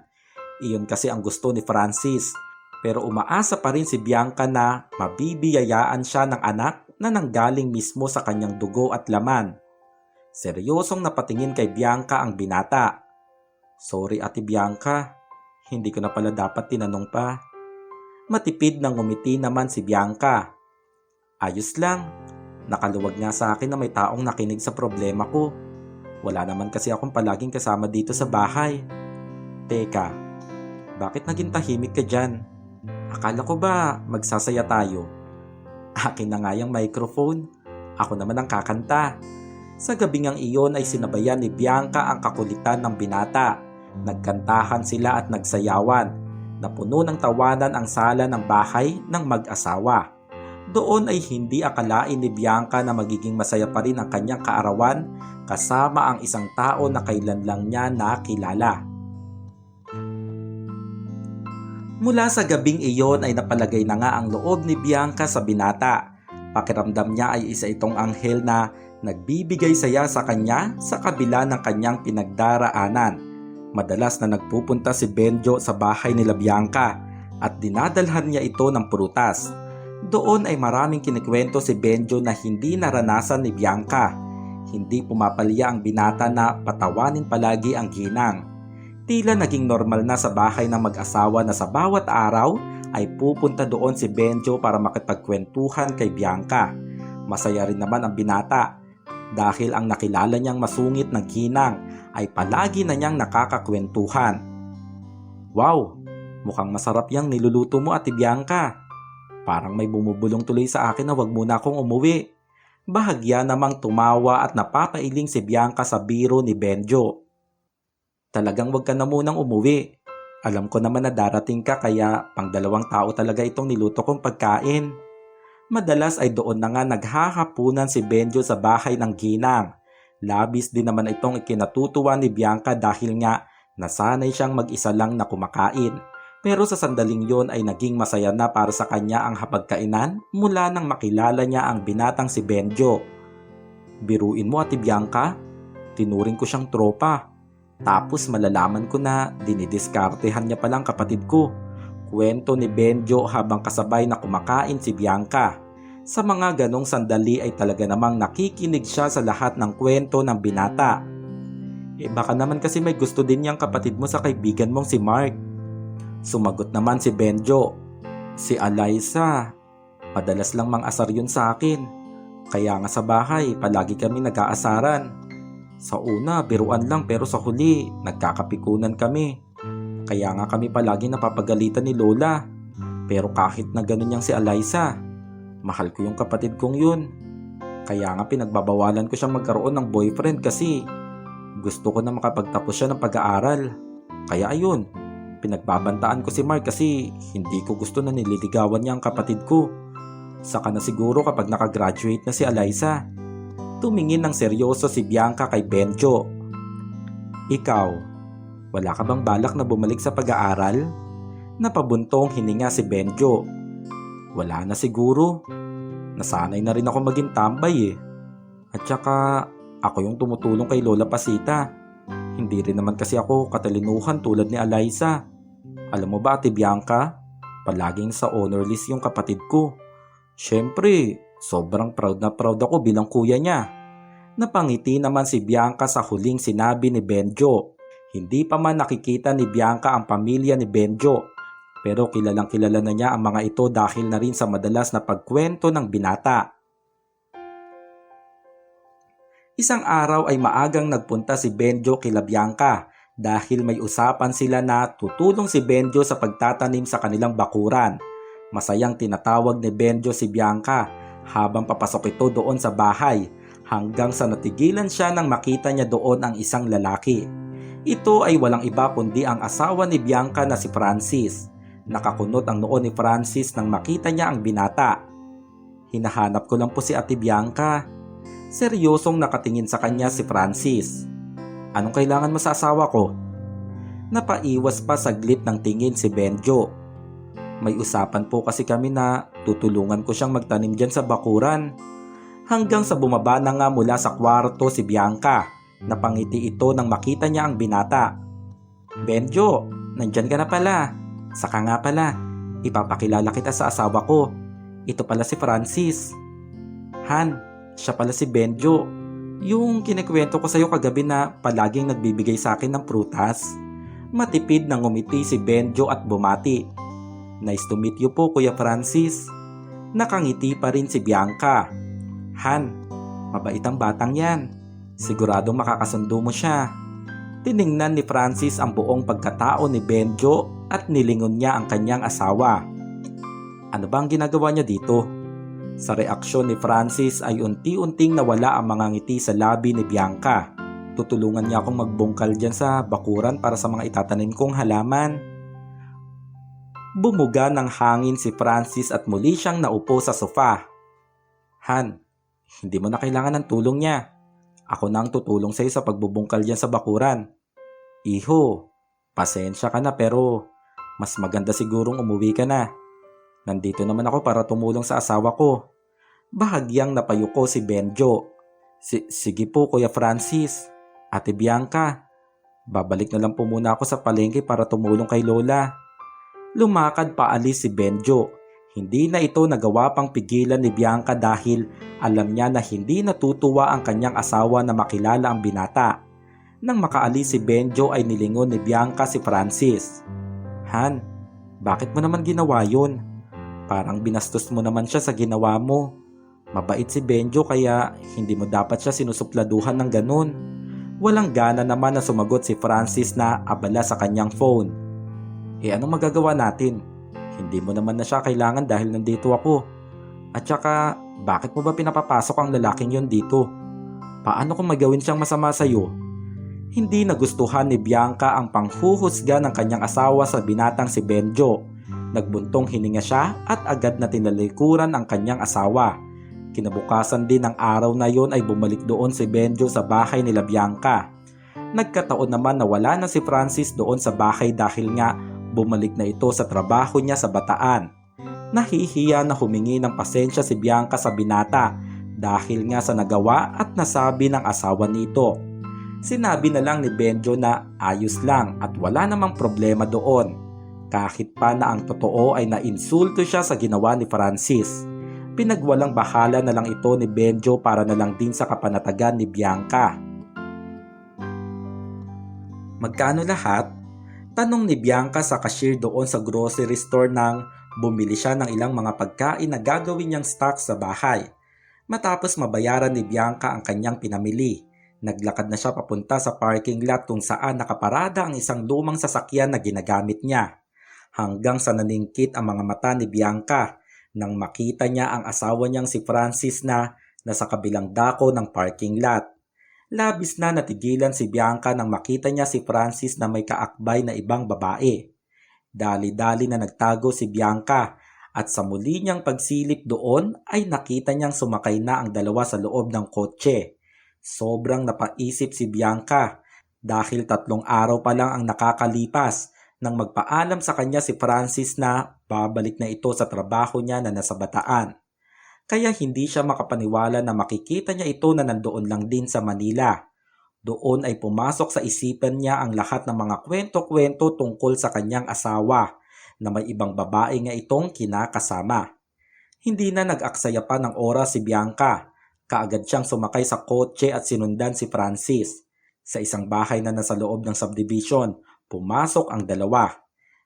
Iyon kasi ang gusto ni Francis. Pero umaasa pa rin si Bianca na mabibiyayaan siya ng anak na nanggaling mismo sa kanyang dugo at laman. Seryosong napatingin kay Bianca ang binata. Sorry, Ate Bianca, hindi ko na pala dapat tinanong pa. Matipid nang ngumiti naman si Bianca. Ayos lang, nakaluwag nga sa akin na may taong nakinig sa problema ko. Wala naman kasi akong palaging kasama dito sa bahay. Teka, bakit naging tahimik ka dyan? Akala ko ba magsasaya tayo? Akin na nga yung microphone. Ako naman ang kakanta. Sa gabing ang iyon ay sinabayan ni Bianca ang kakulitan ng binata. Nagkantahan sila at nagsayawan. Napuno ng tawanan ang sala ng bahay ng mag-asawa. Doon ay hindi akalain ni Bianca na magiging masaya pa rin ang kanyang kaarawan kasama ang isang tao na kailan lang niya nakilala. Mula sa gabing iyon ay napalagay na nga ang loob ni Bianca sa binata. Pakiramdam niya ay isa itong anghel na nagbibigay saya sa kanya sa kabila ng kanyang pinagdaraanan. Madalas na nagpupunta si Benjo sa bahay nila Bianca at dinadalhan niya ito ng prutas. Doon ay maraming kinikwento si Benjo na hindi naranasan ni Bianca. Hindi pumapalya ang binata na patawanin palagi ang ginang. Tila naging normal na sa bahay ng mag-asawa na sa bawat araw ay pupunta doon si Benjo para makipagkwentuhan kay Bianca. Masaya rin naman ang binata dahil ang nakilala niyang masungit na ginang ay palagi na niyang nakakakwentuhan. Wow, mukhang masarap yang niluluto mo, Ate Bianca. Parang may bumubulong tuloy sa akin na wag muna akong umuwi. Bahagya namang tumawa at napapailing si Bianca sa biro ni Benjo. Talagang wag ka na munang umuwi. Alam ko naman na darating ka kaya pang 2 tao talaga itong niluto kong pagkain. Madalas ay doon na nga naghahapunan si Benjo sa bahay ng ginang. Labis din naman itong ikinatutuwa ni Bianca dahil nga nasanay siyang mag-isa lang na kumakain. Pero sa sandaling yon ay naging masaya na para sa kanya ang hapagkainan mula nang makilala niya ang binatang si Benjo. Biruin mo, Ate Bianca, tinuring ko siyang tropa. Tapos malalaman ko na dinidiskartehan niya palang kapatid ko. Kwento ni Benjo habang kasabay na kumakain si Bianca. Sa mga ganong sandali ay talaga namang nakikinig siya sa lahat ng kwento ng binata. Baka naman kasi may gusto din niyang kapatid mo sa kaibigan mong si Mark. Sumagot naman si Benjo. Si Eliza, madalas lang mang-asar yun sa akin. Kaya nga sa bahay, palagi kami nag-aasaran. Sa una, biruan lang pero sa huli, nagkakapikunan kami. Kaya nga kami palagi napapagalitan ni Lola. Pero kahit na ganun niyang si Eliza, mahal ko yung kapatid kong yun. Kaya nga pinagbabawalan ko siyang magkaroon ng boyfriend kasi gusto ko na makapagtapos siya ng pag-aaral. Kaya ayun, pinagbabantaan ko si Mark kasi hindi ko gusto na nililigawan niya ang kapatid ko. Saka na siguro kapag nakagraduate na si Eliza. Tumingin ng seryoso si Bianca kay Benjo. Ikaw, wala ka bang balak na bumalik sa pag-aaral? Napabuntong hininga si Benjo. Wala na siguro. Nasanay na rin ako maging tambay eh. At saka, ako yung tumutulong kay Lola Pasita. Hindi rin naman kasi ako katalinuhan tulad ni Eliza. Alam mo ba, Ate Bianca? Palaging sa honor list yung kapatid ko. Siyempre, sobrang proud na proud ako bilang kuya niya. Napangiti naman si Bianca sa huling sinabi ni Benjo. Hindi pa man nakikita ni Bianca ang pamilya ni Benjo. Pero kilalang kilala na niya ang mga ito dahil na rin sa madalas na pagkwento ng binata. Isang araw ay maagang nagpunta si Benjo kila Bianca dahil may usapan sila na tutulong si Benjo sa pagtatanim sa kanilang bakuran. Masayang tinatawag ni Benjo si Bianca habang papasok ito doon sa bahay hanggang sa natigilan siya nang makita niya doon ang isang lalaki. Ito ay walang iba kundi ang asawa ni Bianca na si Francis. Nakakunot ang noo ni Francis nang makita niya ang binata. Hinahanap ko lang po si Ate Bianca. Seryosong nakatingin sa kanya si Francis. Anong kailangan mo sa asawa ko? Napaiwas pa saglit ng tingin si Benjo. May usapan po kasi kami na tutulungan ko siyang magtanim dyan sa bakuran. Hanggang sa bumaba na nga mula sa kwarto si Bianca. Napangiti ito nang makita niya ang binata. Benjo, nandyan ka na pala. Saka nga pala, ipapakilala kita sa asawa ko. Ito pala si Francis. Han, siya pala si Benjo. Yung kinikwento ko sa'yo kagabi na palaging nagbibigay sa akin ng prutas. Matipid na ngumiti si Benjo at bumati. Nice to meet you po, Kuya Francis. Nakangiti pa rin si Bianca. Han, mabait ang batang yan. Siguradong makakasundo mo siya. Tiningnan ni Francis ang buong pagkatao ni Benjo at nilingon niya ang kanyang asawa. Ano ba ang ginagawa niya dito? Sa reaksyon ni Francis ay unti-unting nawala ang mga ngiti sa labi ni Bianca. Tutulungan niya akong magbungkal dyan sa bakuran para sa mga itatanim kong halaman. Bumuga ng hangin si Francis at muli siyang naupo sa sofa. Han, hindi mo na kailangan ng tulong niya. Ako na ang tutulong sa'yo sa pagbubungkal dyan sa bakuran. Iho, pasensya ka na pero mas maganda sigurong umuwi ka na. Nandito naman ako para tumulong sa asawa ko. Bahagyang napayuko si Benjo. Sige po, Kuya Francis. Ate Bianca, babalik na lang po muna ako sa palengke para tumulong kay Lola. Lumakad paalis si Benjo. Hindi na ito nagawa pang pigilan ni Bianca dahil alam niya na hindi natutuwa ang kanyang asawa na makilala ang binata. Nang makaalis si Benjo ay nilingon ni Bianca si Francis. Han, bakit mo naman ginawa yun? Parang binastos mo naman siya sa ginawa mo. Mabait si Benjo kaya hindi mo dapat siya sinusupladuhan ng ganun. Walang gana naman na sumagot si Francis na abala sa kanyang phone. Anong magagawa natin? Hindi mo naman na siya kailangan dahil nandito ako. At saka, bakit mo ba pinapapasok ang lalaking yon dito? Paano kung magawin siyang masama sa'yo? Hindi nagustuhan ni Bianca ang panghuhusga ng kanyang asawa sa binatang si Benjo. Nagbuntong hininga siya at agad na tinalikuran ang kanyang asawa. Kinabukasan din ng araw na yon ay bumalik doon si Benjo sa bahay nila Bianca. Nagkataon naman na wala na si Francis doon sa bahay dahil nga bumalik na ito sa trabaho niya sa Bataan. Nahihiya na humingi ng pasensya si Bianca sa binata dahil nga sa nagawa at nasabi ng asawa nito. Sinabi na lang ni Benjo na ayos lang at wala namang problema doon. Kahit pa na ang totoo ay nainsulto siya sa ginawa ni Francis. Pinagwalang bahala na lang ito ni Benjo para na lang din sa kapanatagan ni Bianca. Magkano lahat? Tanong ni Bianca sa cashier doon sa grocery store nang bumili siya ng ilang mga pagkain na gagawin niyang stock sa bahay. Matapos mabayaran ni Bianca ang kanyang pinamili, naglakad na siya papunta sa parking lot kung saan nakaparada ang isang lumang sasakyan na ginagamit niya. Hanggang sa naningkit ang mga mata ni Bianca nang makita niya ang asawa niyang si Francis na nasa kabilang dako ng parking lot. Labis na natigilan si Bianca nang makita niya si Francis na may kaakbay na ibang babae. Dali-dali na nagtago si Bianca at sa muli niyang pagsilip doon ay nakita niyang sumakay na ang dalawa sa loob ng kotse. Sobrang napaisip si Bianca dahil 3 araw pa lang ang nakakalipas nang magpaalam sa kanya si Francis na babalik na ito sa trabaho niya na nasa Bataan. Kaya hindi siya makapaniwala na makikita niya ito na nandoon lang din sa Manila. Doon ay pumasok sa isipan niya ang lahat ng mga kwento-kwento tungkol sa kanyang asawa na may ibang babae nga itong kinakasama. Hindi na nag-aksaya pa ng oras si Bianca. Kaagad siyang sumakay sa kotse at sinundan si Francis. Sa isang bahay na nasa loob ng subdivision, pumasok ang dalawa.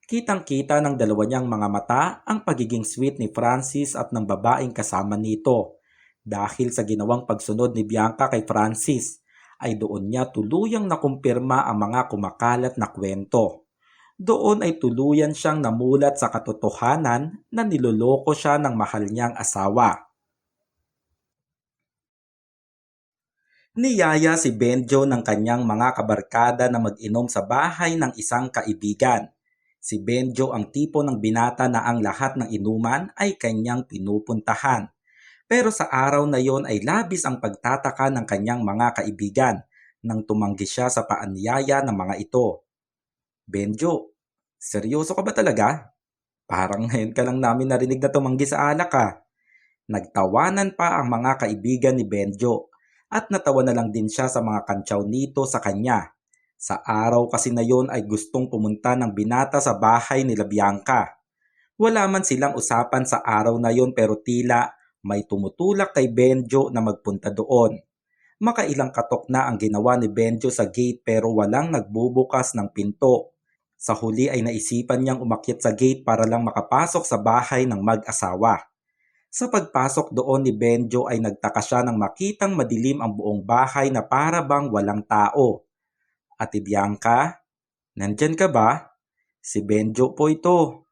Kitang-kita ng dalawa niyang mga mata ang pagiging sweet ni Francis at ng babaeng kasama nito. Dahil sa ginawang pagsunod ni Bianca kay Francis, ay doon niya tuluyang nakumpirma ang mga kumakalat na kwento. Doon ay tuluyan siyang namulat sa katotohanan na niloloko siya ng mahal niyang asawa. Niyaya si Benjo ng kanyang mga kabarkada na mag-inom sa bahay ng isang kaibigan. Si Benjo ang tipo ng binata na ang lahat ng inuman ay kanyang pinupuntahan. Pero sa araw na yon ay labis ang pagtataka ng kanyang mga kaibigan nang tumanggi siya sa paanyaya ng mga ito. Benjo, seryoso ka ba talaga? Parang ngayon ka lang namin narinig na tumanggi sa alak ah. Nagtawanan pa ang mga kaibigan ni Benjo at natawa na lang din siya sa mga kantsaw nito sa kanya. Sa araw kasi na yon ay gustong pumunta ng binata sa bahay nila Bianca. Wala man silang usapan sa araw na yon pero tila may tumutulak kay Benjo na magpunta doon. Makailang katok na ang ginawa ni Benjo sa gate pero walang nagbubukas ng pinto. Sa huli ay naisipan niyang umakyat sa gate para lang makapasok sa bahay ng mag-asawa. Sa pagpasok doon ni Benjo ay nagtaka siya nang makitang madilim ang buong bahay na para bang walang tao. Ate Bianca, nandyan ka ba? Si Benjo po ito.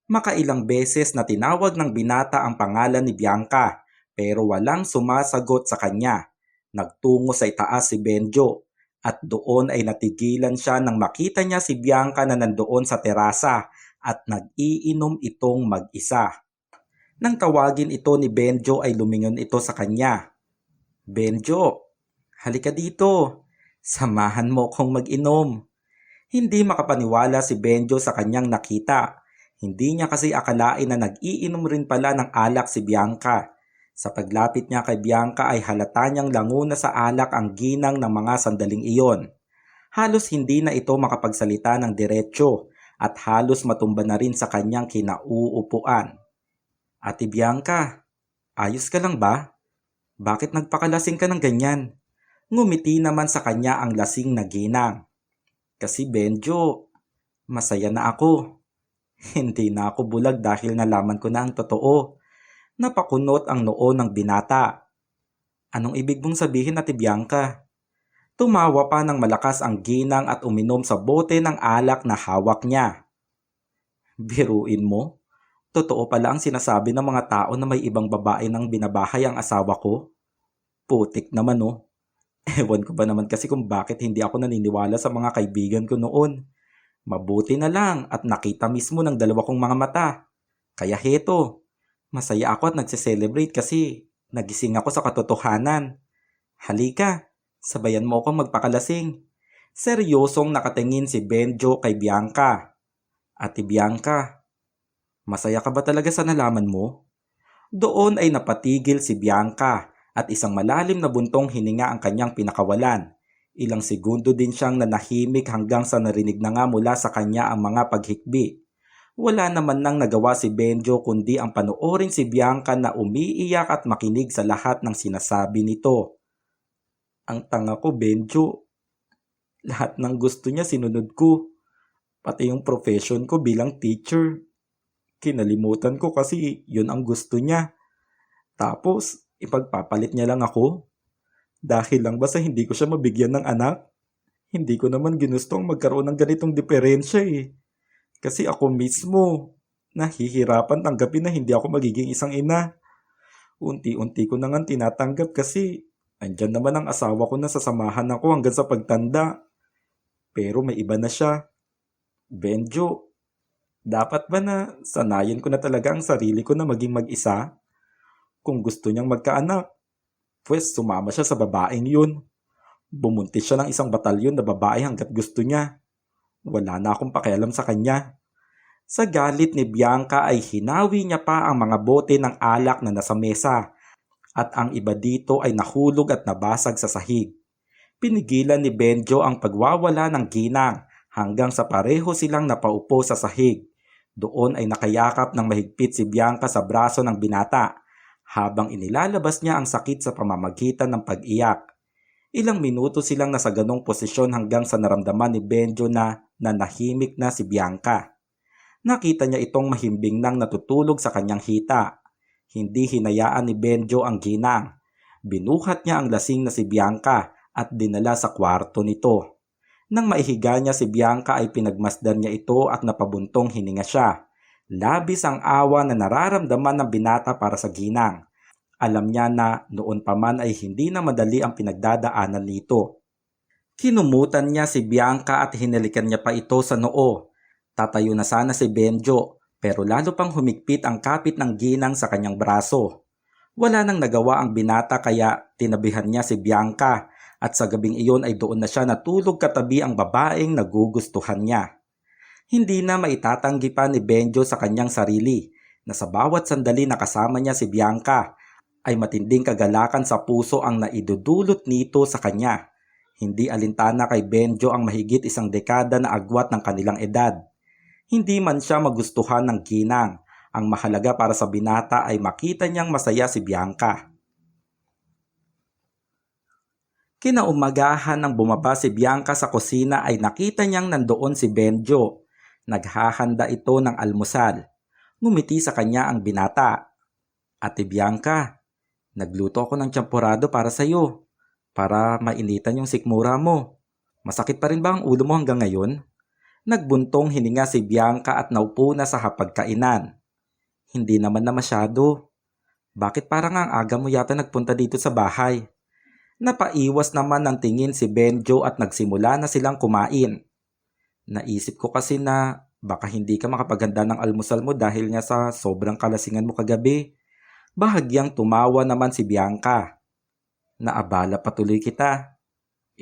Makailang beses na tinawag ng binata ang pangalan ni Bianca pero walang sumasagot sa kanya. Nagtungo sa itaas si Benjo at doon ay natigilan siya nang makita niya si Bianca na nandoon sa terasa at nag-iinom itong mag-isa. Nang tawagin ito ni Benjo ay lumingon ito sa kanya. Benjo, halika dito. Samahan mo kong mag-inom. Hindi makapaniwala si Benjo sa kanyang nakita. Hindi niya kasi akalain na nag-iinom rin pala ng alak si Bianca. Sa paglapit niya kay Bianca ay halata niyang languna sa alak ang ginang ng mga sandaling iyon. Halos hindi na ito makapagsalita ng diretsyo at halos matumba na rin sa kanyang kinauupuan. Ate Bianca, ayos ka lang ba? Bakit nagpakalasing ka ng ganyan? Ngumiti naman sa kanya ang lasing na ginang. Kasi Benjo, masaya na ako. Hindi na ako bulag dahil nalaman ko na ang totoo. Napakunot ang noo ng binata. Anong ibig mong sabihin, Ate Bianca? Tumawa pa ng malakas ang ginang at uminom sa bote ng alak na hawak niya. Biruin mo? Totoo pala ang sinasabi ng mga tao na may ibang babae nang binabahay ang asawa ko? Putik naman oh. Ewan ko ba naman kasi kung bakit hindi ako naniniwala sa mga kaibigan ko noon. Mabuti na lang at nakita mismo ng dalawa kong mga mata. Kaya heto, masaya ako at nagse-celebrate kasi nagising ako sa katotohanan. Halika, sabayan mo akong magpakalasing. Seryosong nakatingin si Benjo kay Bianca. Ate Bianca, masaya ka ba talaga sa nalaman mo? Doon ay napatigil si Bianca at isang malalim na buntong hininga ang kanyang pinakawalan. Ilang segundo din siyang nanahimik hanggang sa narinig na nga mula sa kanya ang mga paghikbi. Wala naman nang nagawa si Benjo kundi ang panoorin si Bianca na umiiyak at makinig sa lahat ng sinasabi nito. Ang tanga ko, Benjo. Lahat ng gusto niya sinunod ko. Pati yung profession ko bilang teacher. Kinalimutan ko kasi yun ang gusto niya. Tapos, ipagpapalit niya lang ako. Dahil lang ba sa hindi ko siya mabigyan ng anak? Hindi ko naman ginustong magkaroon ng ganitong diferensya eh. Kasi ako mismo, nahihirapan tanggapin na hindi ako magiging isang ina. Unti-unti ko na nga tinatanggap kasi andyan naman ang asawa ko na sasamahan ako hanggang sa pagtanda. Pero may iba na siya. Benjo, dapat ba na sanayin ko na talaga ang sarili ko na maging mag-isa? Kung gusto niyang magkaanak, pues sumama siya sa babaeng yun. Bumuntis siya ng isang batalyon na babae hanggat gusto niya. Wala na akong pakialam sa kanya. Sa galit ni Bianca ay hinawi niya pa ang mga bote ng alak na nasa mesa at ang iba dito ay nahulog at nabasag sa sahig. Pinigilan ni Benjo ang pagwawala ng ginang hanggang sa pareho silang napaupo sa sahig. Doon ay nakayakap ng mahigpit si Bianca sa braso ng binata habang inilalabas niya ang sakit sa pamamagitan ng pag-iyak. Ilang minuto silang nasa ganong posisyon hanggang sa naramdaman ni Benjo na nanahimik na si Bianca. Nakita niya itong mahimbing nang natutulog sa kanyang hita. Hindi hinayaan ni Benjo ang ginang. Binuhat niya ang lasing na si Bianca at dinala sa kwarto nito. Nang maihiga niya si Bianca ay pinagmasdan niya ito at napabuntong hininga siya. Labis ang awa na nararamdaman ng binata para sa ginang. Alam niya na noon pa man ay hindi na madali ang pinagdadaanan nito. Kinumutan niya si Bianca at hinalikan niya pa ito sa noo. Tatayo na sana si Benjo pero lalo pang humigpit ang kapit ng ginang sa kanyang braso. Wala nang nagawa ang binata kaya tinabihan niya si Bianca at sa gabing iyon ay doon na siya natulog katabi ang babaeng nagugustuhan niya. Hindi na maitatanggi pa ni Benjo sa kanyang sarili na sa bawat sandali na kasama niya si Bianca ay matinding kagalakan sa puso ang naidudulot nito sa kanya. Hindi alintana kay Benjo ang mahigit isang dekada na agwat ng kanilang edad. Hindi man siya magustuhan ng ginang. Ang mahalaga para sa binata ay makita niyang masaya si Bianca. Kinaumagahan nang bumaba si Bianca sa kusina ay nakita niyang nandoon si Benjo. Naghahanda ito ng almusal. Ngumiti sa kanya ang binata. Ate Bianca, nagluto ako ng tiyemporado para sa iyo. Para mainitan yung sikmura mo. Masakit pa rin ba ang ulo mo hanggang ngayon? Nagbuntong hininga si Bianca at naupo na sa hapagkainan. Hindi naman na masyado. Bakit parang ang aga mo yata nagpunta dito sa bahay? Napaiwas naman ng tingin si Benjo at nagsimula na silang kumain. Naisip ko kasi na baka hindi ka makapaghanda ng almusal mo dahil nga sa sobrang kalasingan mo kagabi. Bahagyang tumawa naman si Bianca. Naabala patuloy kita.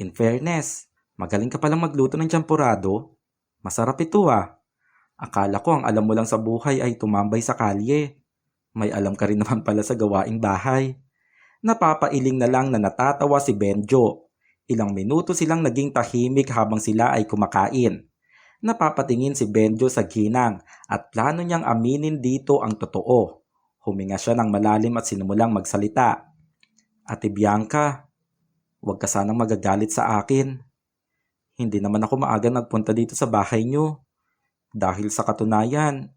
In fairness, magaling ka palang magluto ng tiyemporado. Masarap ito ah. Akala ko ang alam mo lang sa buhay ay tumambay sa kalye. May alam ka rin naman pala sa gawaing bahay. Napapailing na lang na natatawa si Benjo. Ilang minuto silang naging tahimik habang sila ay kumakain. Napapatingin si Benjo sa ginang at plano niyang aminin dito ang totoo. Huminga siya ng malalim at sinimulang magsalita. Ate Bianca, huwag ka sanang magagalit sa akin. Hindi naman ako maaga nagpunta dito sa bahay niyo. Dahil sa katunayan,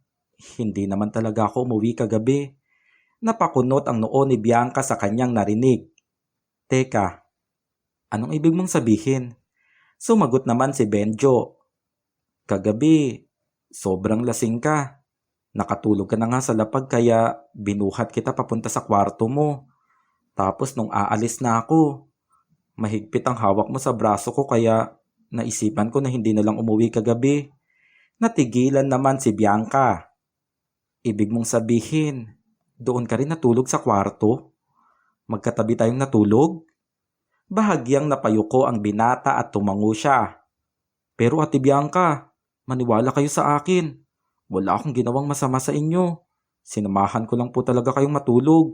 hindi naman talaga ako umuwi kagabi. Napakunot ang noo ni Bianca sa kanyang narinig. Teka, anong ibig mong sabihin? Sumagot naman si Benjo. Kagabi, sobrang lasing ka. Nakatulog ka na nga sa lapag kaya binuhat kita papunta sa kwarto mo. Tapos nung aalis na ako, mahigpit ang hawak mo sa braso ko kaya naisipan ko na hindi na lang umuwi kagabi. Natigilan naman si Bianca. Ibig mong sabihin, doon ka rin natulog sa kwarto? Magkatabi tayong natulog? Bahagyang napayuko ang binata at tumango siya. Pero Ate Bianca, maniwala kayo sa akin. Wala akong ginawang masama sa inyo. Sinamahan ko lang po talaga kayong matulog.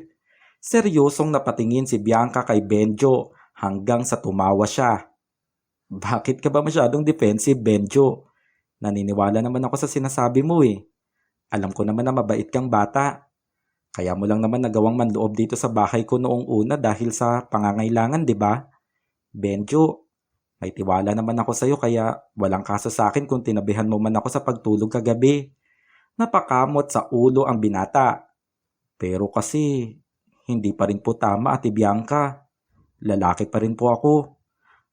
Seryosong napatingin si Bianca kay Benjo hanggang sa tumawa siya. Bakit ka ba masyadong defensive, Benjo? Naniniwala naman ako sa sinasabi mo eh. Alam ko naman na mabait kang bata. Kaya mo lang naman nagawang manloob dito sa bahay ko noong una dahil sa pangangailangan, di ba? Benjo, may tiwala naman ako sa'yo kaya walang kaso sa akin kung tinabihan mo man ako sa pagtulog kagabi. Napakamot sa ulo ang binata. Pero kasi, hindi pa rin po tama, Ate Bianca. Lalaki pa rin po ako.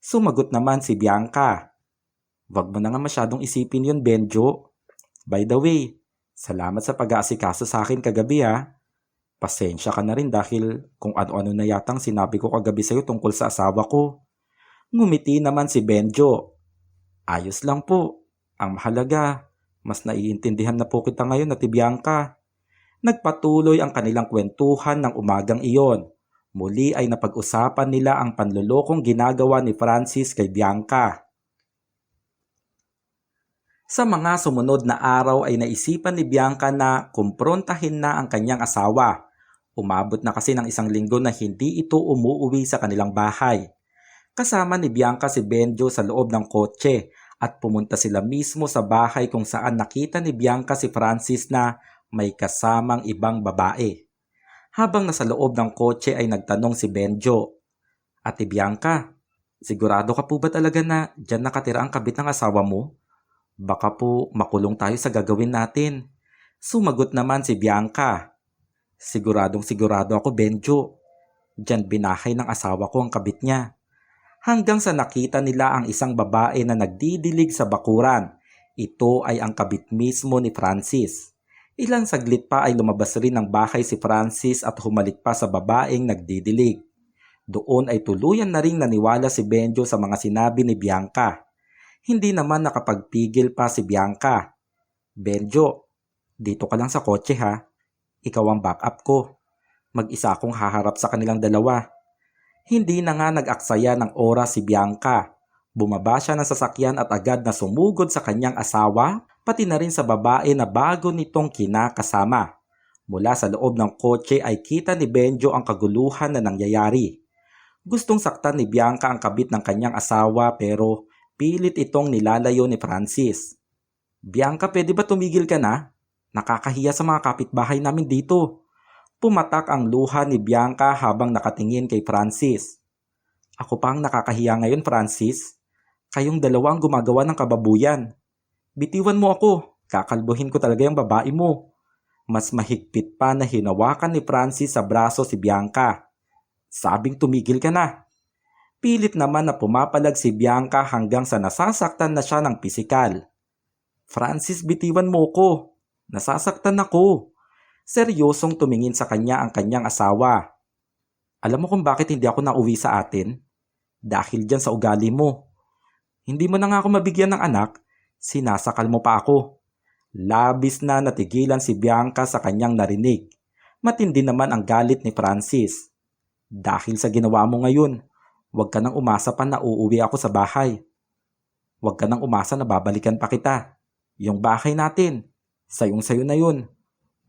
Sumagot naman si Bianca. Wag mo na nga masyadong isipin yun, Benjo. By the way, salamat sa pag-aasikaso sa akin kagabi ha. Pasensya ka na rin dahil kung ano-ano na yatang sinabi ko kagabi sa'yo tungkol sa asawa ko. Ngumiti naman si Benjo. Ayos lang po. Ang mahalaga, mas naiintindihan na po kita ngayon, Ate Bianca. Nagpatuloy ang kanilang kwentuhan ng umagang iyon. Muli ay napag-usapan nila ang panlolokong ginagawa ni Francis kay Bianca. Sa mga sumunod na araw ay naisipan ni Bianca na kumprontahin na ang kanyang asawa. Umabot na kasi ng 1 linggo na hindi ito umuuwi sa kanilang bahay. Kasama ni Bianca si Benjo sa loob ng kotse at pumunta sila mismo sa bahay kung saan nakita ni Bianca si Francis na may kasamang ibang babae. Habang nasa loob ng kotse ay nagtanong si Benjo, Ate Bianca, sigurado ka po ba talaga na dyan nakatira ang kabit ng asawa mo? Baka po makulong tayo sa gagawin natin. Sumagot naman si Bianca, Siguradong sigurado ako, Benjo. Dyan binahay ng asawa ko ang kabit niya. Hanggang sa nakita nila ang isang babae na nagdidilig sa bakuran. Ito ay ang kabit mismo ni Francis. Ilang saglit pa ay lumabas rin ng bahay si Francis at humalik pa sa babaeng nagdidilig. Doon ay tuluyan na ring naniwala si Benjo sa mga sinabi ni Bianca. Hindi naman nakapagpigil pa si Bianca. Benjo, dito ka lang sa kotse ha. Ikaw ang backup ko. Mag-isa akong haharap sa kanilang dalawa. Hindi na nga nag-aksaya ng oras si Bianca. Bumaba siya ng sasakyan at agad na sumugod sa kanyang asawa, pati na rin sa babae na bago nitong kinakasama. Mula sa loob ng kotse ay kita ni Benjo ang kaguluhan na nangyayari. Gustong saktan ni Bianca ang kabit ng kanyang asawa pero pilit itong nilalayo ni Francis. Bianca, pwede ba tumigil ka na? Nakakahiya sa mga kapitbahay namin dito. Pumatak ang luha ni Bianca habang nakatingin kay Francis. Ako pa ang nakakahiya ngayon, Francis. Kayong dalawa ang gumagawa ng kababuyan. Bitiwan mo ako, kakalbuhin ko talaga yung babae mo. Mas mahigpit pa na hinawakan ni Francis sa braso si Bianca. Sabing tumigil ka na. Pilit naman na pumapalag si Bianca hanggang sa nasasaktan na siya ng pisikal. Francis, bitiwan mo ko. Nasasaktan ako. Seryosong tumingin sa kanya ang kanyang asawa. Alam mo kung bakit hindi ako nauwi sa atin? Dahil dyan sa ugali mo. Hindi mo na nga ako mabigyan ng anak, sinasakal mo pa ako. Labis na natigilan si Bianca sa kanyang narinig. Matindi naman ang galit ni Francis. Dahil sa ginawa mo ngayon, huwag ka nang umasa pa na uuwi ako sa bahay. Huwag ka nang umasa na babalikan pa kita. Yung bahay natin, sayong-sayo na yun.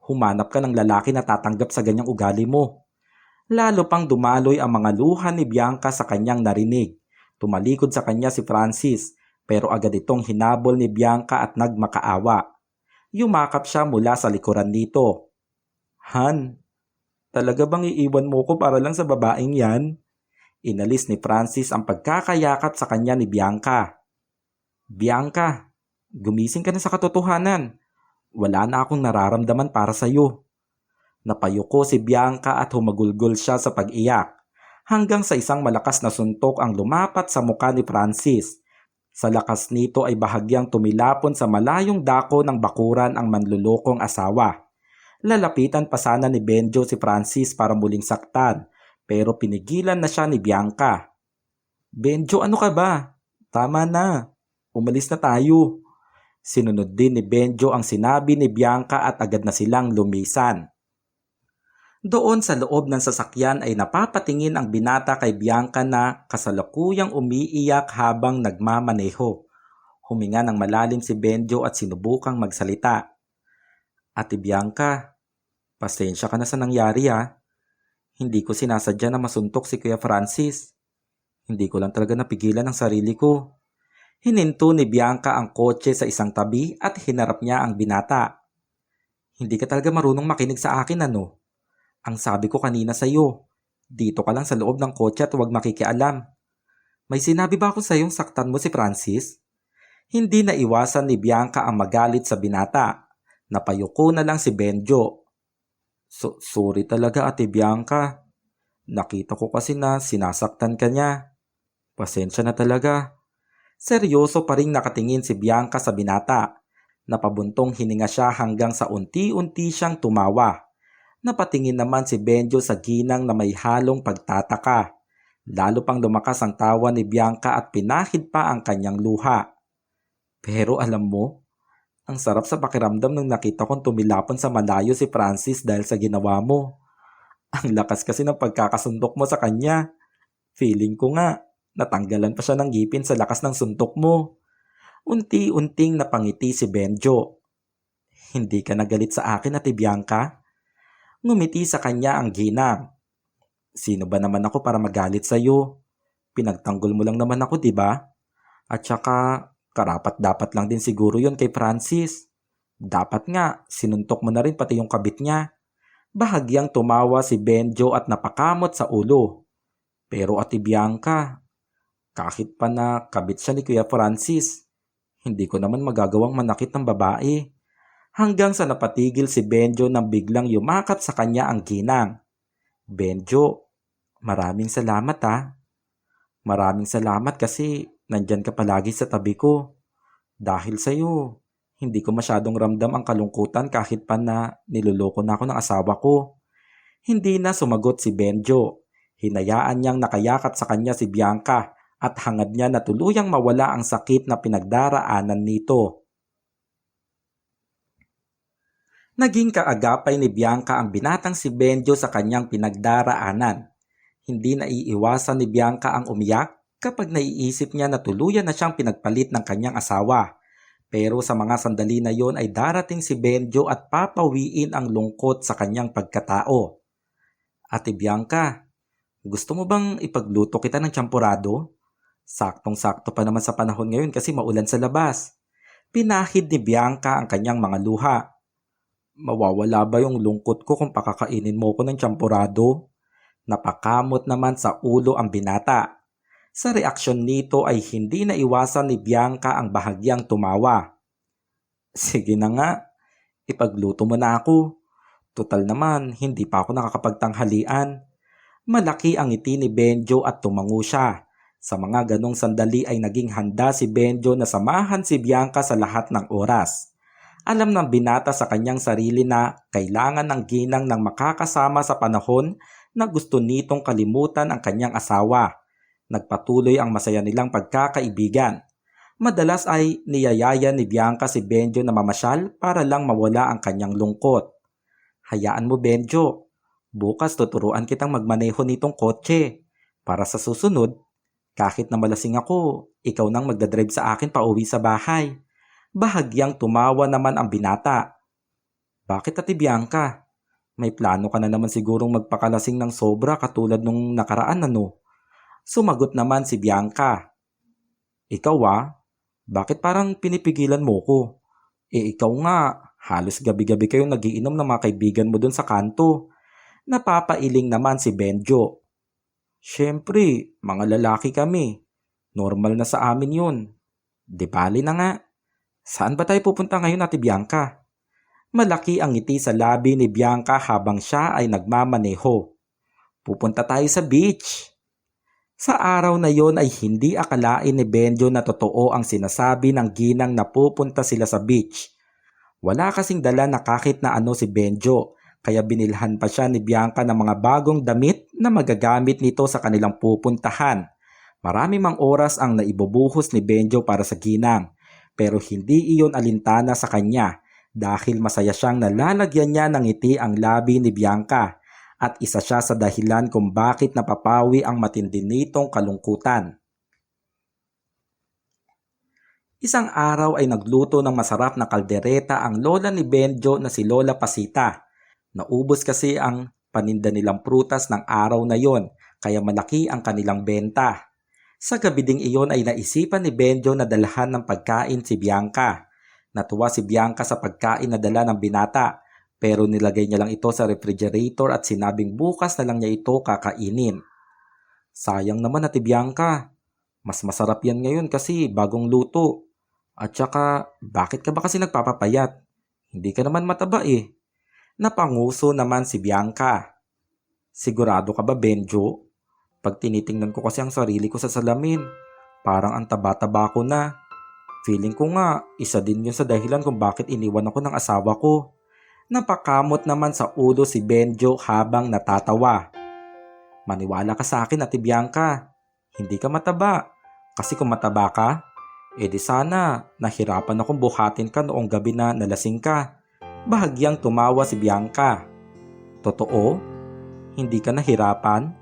Humanap ka ng lalaki na tatanggap sa ganyang ugali mo. Lalo pang dumaloy ang mga luha ni Bianca sa kanyang narinig. Tumalikod sa kanya si Francis pero agad itong hinabol ni Bianca at nagmakaawa. Yumakap siya mula sa likuran nito. Han, talaga bang iiwan mo ko para lang sa babaeng yan? Inalis ni Francis ang pagkakayakap sa kanya ni Bianca. Bianca, gumising ka na sa katotohanan. Wala na akong nararamdaman para sa iyo. Napayuko si Bianca at humagulgol siya sa pag-iyak. Hanggang sa isang malakas na suntok ang lumapat sa muka ni Francis. Sa lakas nito ay bahagyang tumilapon sa malayong dako ng bakuran ang manlulokong asawa. Lalapitan pa sana ni Benjo si Francis para muling saktan, pero pinigilan na siya ni Bianca. Benjo, ano ka ba? Tama na. Umalis na tayo. Sinunod din ni Benjo ang sinabi ni Bianca at agad na silang lumisan. Doon sa loob ng sasakyan ay napapatingin ang binata kay Bianca na kasalukuyang umiiyak habang nagmamaneho. Huminga ng malalim si Benjo at sinubukang magsalita. Ate Bianca, pasensya ka na sa nangyari ha. Hindi ko sinasadya na masuntok si Kuya Francis. Hindi ko lang talaga napigilan ang sarili ko. Hininto ni Bianca ang kotse sa isang tabi at hinarap niya ang binata. Hindi ka talaga marunong makinig sa akin ano? Ang sabi ko kanina sa'yo, dito ka lang sa loob ng kotse at huwag makikialam. May sinabi ba ako sa'yong saktan mo si Francis? Hindi na iwasan ni Bianca ang magalit sa binata. Napayuko na lang si Benjo. Sorry talaga Ate Bianca. Nakita ko kasi na sinasaktan ka niya. Pasensya na talaga. Seryoso pa ring nakatingin si Bianca sa binata. Napabuntong hininga siya hanggang sa unti-unti siyang tumawa. Napatingin naman si Benjo sa ginang na may halong pagtataka. Lalo pang lumakas ang tawa ni Bianca at pinahid pa ang kanyang luha. Pero alam mo, ang sarap sa pakiramdam nung nakita kong tumilapon sa malayo si Francis dahil sa ginawa mo. Ang lakas kasi ng pagkakasuntok mo sa kanya. Feeling ko nga, natanggalan pa siya ng ngipin sa lakas ng suntok mo. Unti-unting napangiti si Benjo. Hindi ka nagalit sa akin Ate Bianca? Ngumiti sa kanya ang ginang. Sino ba naman ako para magalit sa'yo? Pinagtanggol mo lang naman ako, di ba? At saka, karapat dapat lang din siguro yon kay Francis. Dapat nga, sinuntok mo na rin pati yung kabit niya. Bahagyang tumawa si Benjo at napakamot sa ulo. Pero Ate Bianca, kahit pa na kabit siya ni Kuya Francis, hindi ko naman magagawang manakit ng babae. Hanggang sa napatigil si Benjo nang biglang yumakap sa kanya ang ginang. Benjo, maraming salamat ha. Maraming salamat kasi nandyan ka palagi sa tabi ko. Dahil sa'yo, hindi ko masyadong ramdam ang kalungkutan kahit pa na niloloko na ako ng asawa ko. Hindi na sumagot si Benjo. Hinayaan niyang nakayakap sa kanya si Bianca at hangad niya na tuluyang mawala ang sakit na pinagdaraanan nito. Naging kaagapay ni Bianca ang binatang si Benjo sa kanyang pinagdaraanan. Hindi na iiwasan ni Bianca ang umiyak kapag naiisip niya na tuluyan na siyang pinagpalit ng kanyang asawa. Pero sa mga sandali na yon ay darating si Benjo at papawiin ang lungkot sa kanyang pagkatao. Ate Bianca, gusto mo bang ipagluto kita ng tsampurado? Saktong-sakto pa naman sa panahon ngayon kasi maulan sa labas. Pinahid ni Bianca ang kanyang mga luha. Mawawala ba yung lungkot ko kung pakakainin mo ko ng tsampurado? Napakamot naman sa ulo ang binata. Sa reaksyon nito ay hindi na iwasan ni Bianca ang bahagyang tumawa. Sige na nga, ipagluto mo na ako. Tutal naman, hindi pa ako nakakapagtanghalian. Malaki ang ngiti ni Benjo at tumango siya. Sa mga ganong sandali ay naging handa si Benjo na samahan si Bianca sa lahat ng oras. Alam ng binata sa kanyang sarili na kailangan ng ginang ng makakasama sa panahon na gusto nitong kalimutan ang kanyang asawa. Nagpatuloy ang masaya nilang pagkakaibigan. Madalas ay niyayaya ni Bianca si Benjo na mamasyal para lang mawala ang kanyang lungkot. Hayaan mo Benjo, bukas tuturuan kitang magmaneho nitong kotse. Para sa susunod, kahit na malasing ako, ikaw nang magdadrive sa akin pauwi sa bahay. Bahagyang tumawa naman ang binata. Bakit Ate Bianca? May plano ka na naman sigurong magpakalasing ng sobra katulad nung nakaraan ano? Sumagot naman si Bianca. Ikaw bakit parang pinipigilan mo ko? Ikaw nga, halos gabi-gabi kayong nagiinom ng mga kaibigan mo dun sa kanto. Napapailing naman si Benjo. Siyempre, mga lalaki kami. Normal na sa amin yun. Di bali na nga. Saan ba tayo pupunta ngayon Ate Bianca? Malaki ang ngiti sa labi ni Bianca habang siya ay nagmamaneho. Pupunta tayo sa beach. Sa araw na yon ay hindi akalain ni Benjo na totoo ang sinasabi ng ginang na pupunta sila sa beach. Wala kasing dala na kahit na ano si Benjo, kaya binilhan pa siya ni Bianca ng mga bagong damit na magagamit nito sa kanilang pupuntahan. Marami mang oras ang naibubuhos ni Benjo para sa ginang. Pero hindi iyon alintana sa kanya dahil masaya siyang nalalagyan niya ng ngiti ang labi ni Bianca at isa siya sa dahilan kung bakit napapawi ang matindi nitong kalungkutan. Isang araw ay nagluto ng masarap na kaldereta ang lola ni Benjo na si Lola Pasita. Naubos kasi ang paninda nilang prutas ng araw na yon kaya malaki ang kanilang benta. Sa gabi ding iyon ay naisipan ni Benjo na dalhan ng pagkain si Bianca. Natuwa si Bianca sa pagkain na dala ng binata. Pero nilagay niya lang ito sa refrigerator at sinabing bukas na lang niya ito kakainin. Sayang naman Ate Bianca. Mas masarap yan ngayon kasi bagong luto. At saka, bakit ka ba kasi nagpapapayat? Hindi ka naman mataba eh. Napanguso naman si Bianca. Sigurado ka ba, Benjo? Pag tinitingnan ko kasi ang sarili ko sa salamin, parang ang taba-taba ko na. Feeling ko nga, isa din yun sa dahilan kung bakit iniwan ako ng asawa ko. Napakamot naman sa ulo si Benjo habang natatawa. Maniwala ka sa akin, Ate Bianca. Hindi ka mataba. Kasi kung mataba ka, edi sana nahirapan akong buhatin ka noong gabi na nalasing ka. Bahagyang tumawa si Bianca. Totoo? Hindi ka nahirapan?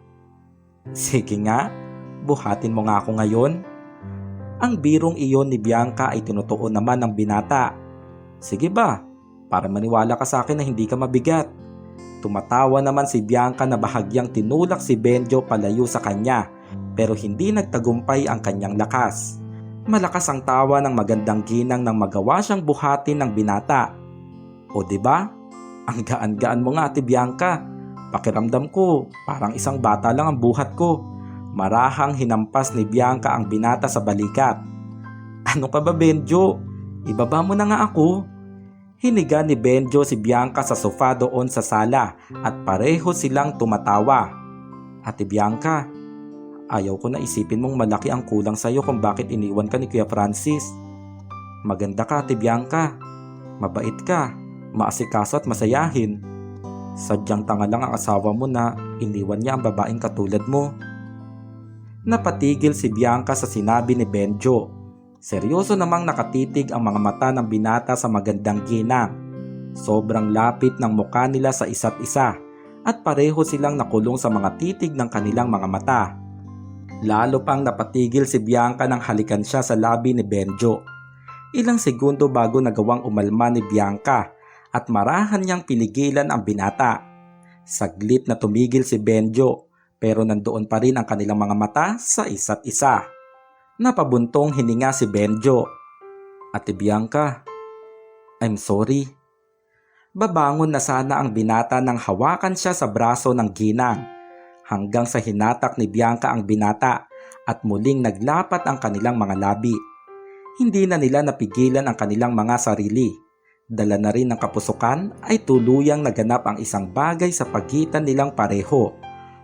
Sige nga, buhatin mo nga ako ngayon. Ang birong iyon ni Bianca ay tinutuon naman ng binata. Sige ba, para maniwala ka sa akin na hindi ka mabigat. Tumatawa naman si Bianca na bahagyang tinulak si Benjo palayo sa kanya pero hindi nagtagumpay ang kanyang lakas. Malakas ang tawa ng magandang ginang nang magawa siyang buhatin ng binata. O diba? Ang gaan-gaan mo nga Ate Bianca. Pakiramdam ko, parang isang bata lang ang buhat ko. Marahang hinampas ni Bianca ang binata sa balikat. Ano ka ba Benjo? Ibaba mo na nga ako. Hiniga ni Benjo si Bianca sa sofa doon sa sala at pareho silang tumatawa. Ate Bianca, ayaw ko na isipin mong malaki ang kulang sa'yo kung bakit iniwan ka ni Kuya Francis. Maganda ka Ate Bianca. Mabait ka, maasikaso at masayahin. Sadyang tanga lang ang asawa mo na iniwan niya ang babaeng katulad mo. Napatigil si Bianca sa sinabi ni Benjo. Seryoso namang nakatitig ang mga mata ng binata sa magandang ginang. Sobrang lapit ng mukha nila sa isa't isa at pareho silang nakulong sa mga titig ng kanilang mga mata. Lalo pang napatigil si Bianca nang halikan siya sa labi ni Benjo. Ilang segundo bago nagawang umalma ni Bianca at marahan niyang pinigilan ang binata. Saglit na tumigil si Benjo pero nandoon pa rin ang kanilang mga mata sa isa't isa. Napabuntong hininga si Benjo. Ate Bianca, I'm sorry. Babangon na sana ang binata nang hawakan siya sa braso ng ginang. Hanggang sa hinatak ni Bianca ang binata at muling naglapat ang kanilang mga labi. Hindi na nila napigilan ang kanilang mga sarili. Dala na rin ng kapusukan ay tuluyang naganap ang isang bagay sa pagitan nilang pareho.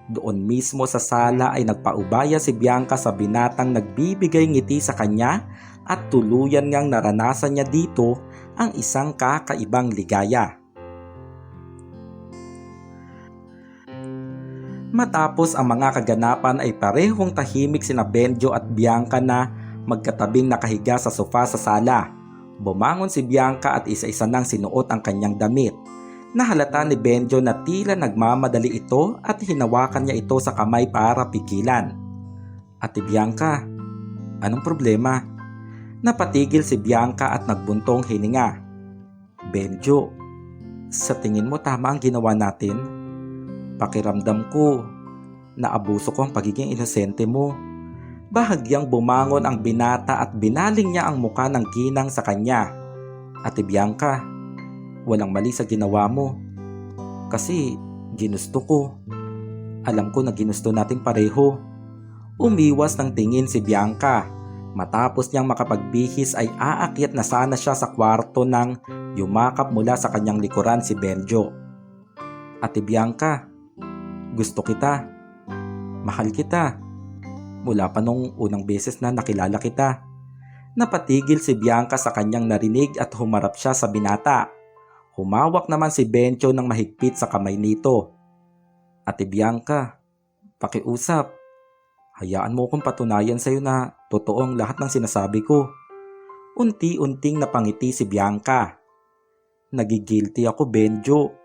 Doon mismo sa sala ay nagpaubaya si Bianca sa binatang nagbibigay ngiti sa kanya at tuluyan ngang naranasan niya dito ang isang kakaibang ligaya. Matapos ang mga kaganapan ay parehong tahimik sina Benjo at Bianca na magkatabing nakahiga sa sofa sa sala. Bumangon si Bianca at isa-isa nang sinuot ang kanyang damit. Nahalata ni Benjo na tila nagmamadali ito at hinawakan niya ito sa kamay para pigilan. Ate Bianca, anong problema? Napatigil si Bianca at nagbuntong hininga. Benjo, sa tingin mo tama ang ginawa natin? Pakiramdam ko, naabuso ko ang pagiging inosente mo. Bahagyang bumangon ang binata at binaling niya ang muka ng ginang sa kanya. Ate Bianca, walang mali sa ginawa mo. Kasi ginusto ko. Alam ko na ginusto nating pareho. Umiwas ng tingin si Bianca. Matapos niyang makapagbihis ay aakyat na sana siya sa kwarto nang yumakap mula sa kanyang likuran si Benjo. Ate Bianca, gusto kita. Mahal kita. Mula pa nung unang beses na nakilala kita. Napatigil si Bianca sa kanyang narinig at humarap siya sa binata. Humawak naman si Benjo ng mahigpit sa kamay nito. Ate Bianca, pakiusap. Hayaan mo kong patunayan sa'yo na totoo ang lahat ng sinasabi ko. Unti-unting napangiti si Bianca. Nagigilty ako Benjo.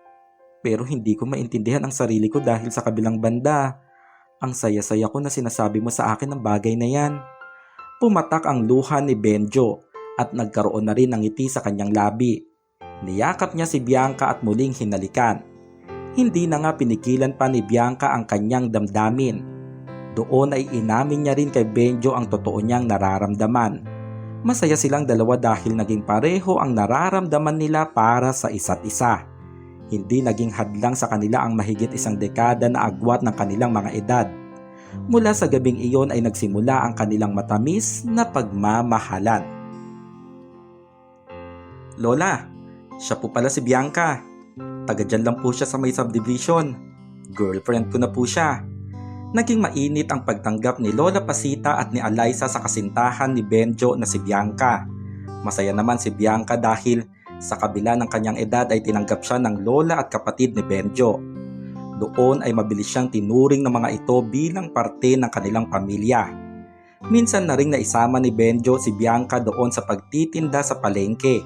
Pero hindi ko maintindihan ang sarili ko dahil sa kabilang banda. Ang saya-saya ko na sinasabi mo sa akin ang bagay na yan. Pumatak ang luha ni Benjo at nagkaroon na rin ng ngiti sa kanyang labi. Niyakap niya si Bianca at muling hinalikan. Hindi na nga pinigilan pa ni Bianca ang kanyang damdamin. Doon ay inamin niya rin kay Benjo ang totoo niyang nararamdaman. Masaya silang dalawa dahil naging pareho ang nararamdaman nila para sa isa't isa. Hindi naging hadlang sa kanila ang mahigit isang dekada na agwat ng kanilang mga edad. Mula sa gabing iyon ay nagsimula ang kanilang matamis na pagmamahalan. Lola, siya po pala si Bianca. Taga dyan lang po siya sa may subdivision. Girlfriend ko na po siya. Naging mainit ang pagtanggap ni Lola Pasita at ni Alaysa sa kasintahan ni Benjo na si Bianca. Masaya naman si Bianca dahil sa kabila ng kanyang edad ay tinanggap siya ng lola at kapatid ni Benjo. Doon ay mabilis siyang tinuring ng mga ito bilang parte ng kanilang pamilya. Minsan na ring naisama ni Benjo si Bianca doon sa pagtitinda sa palengke.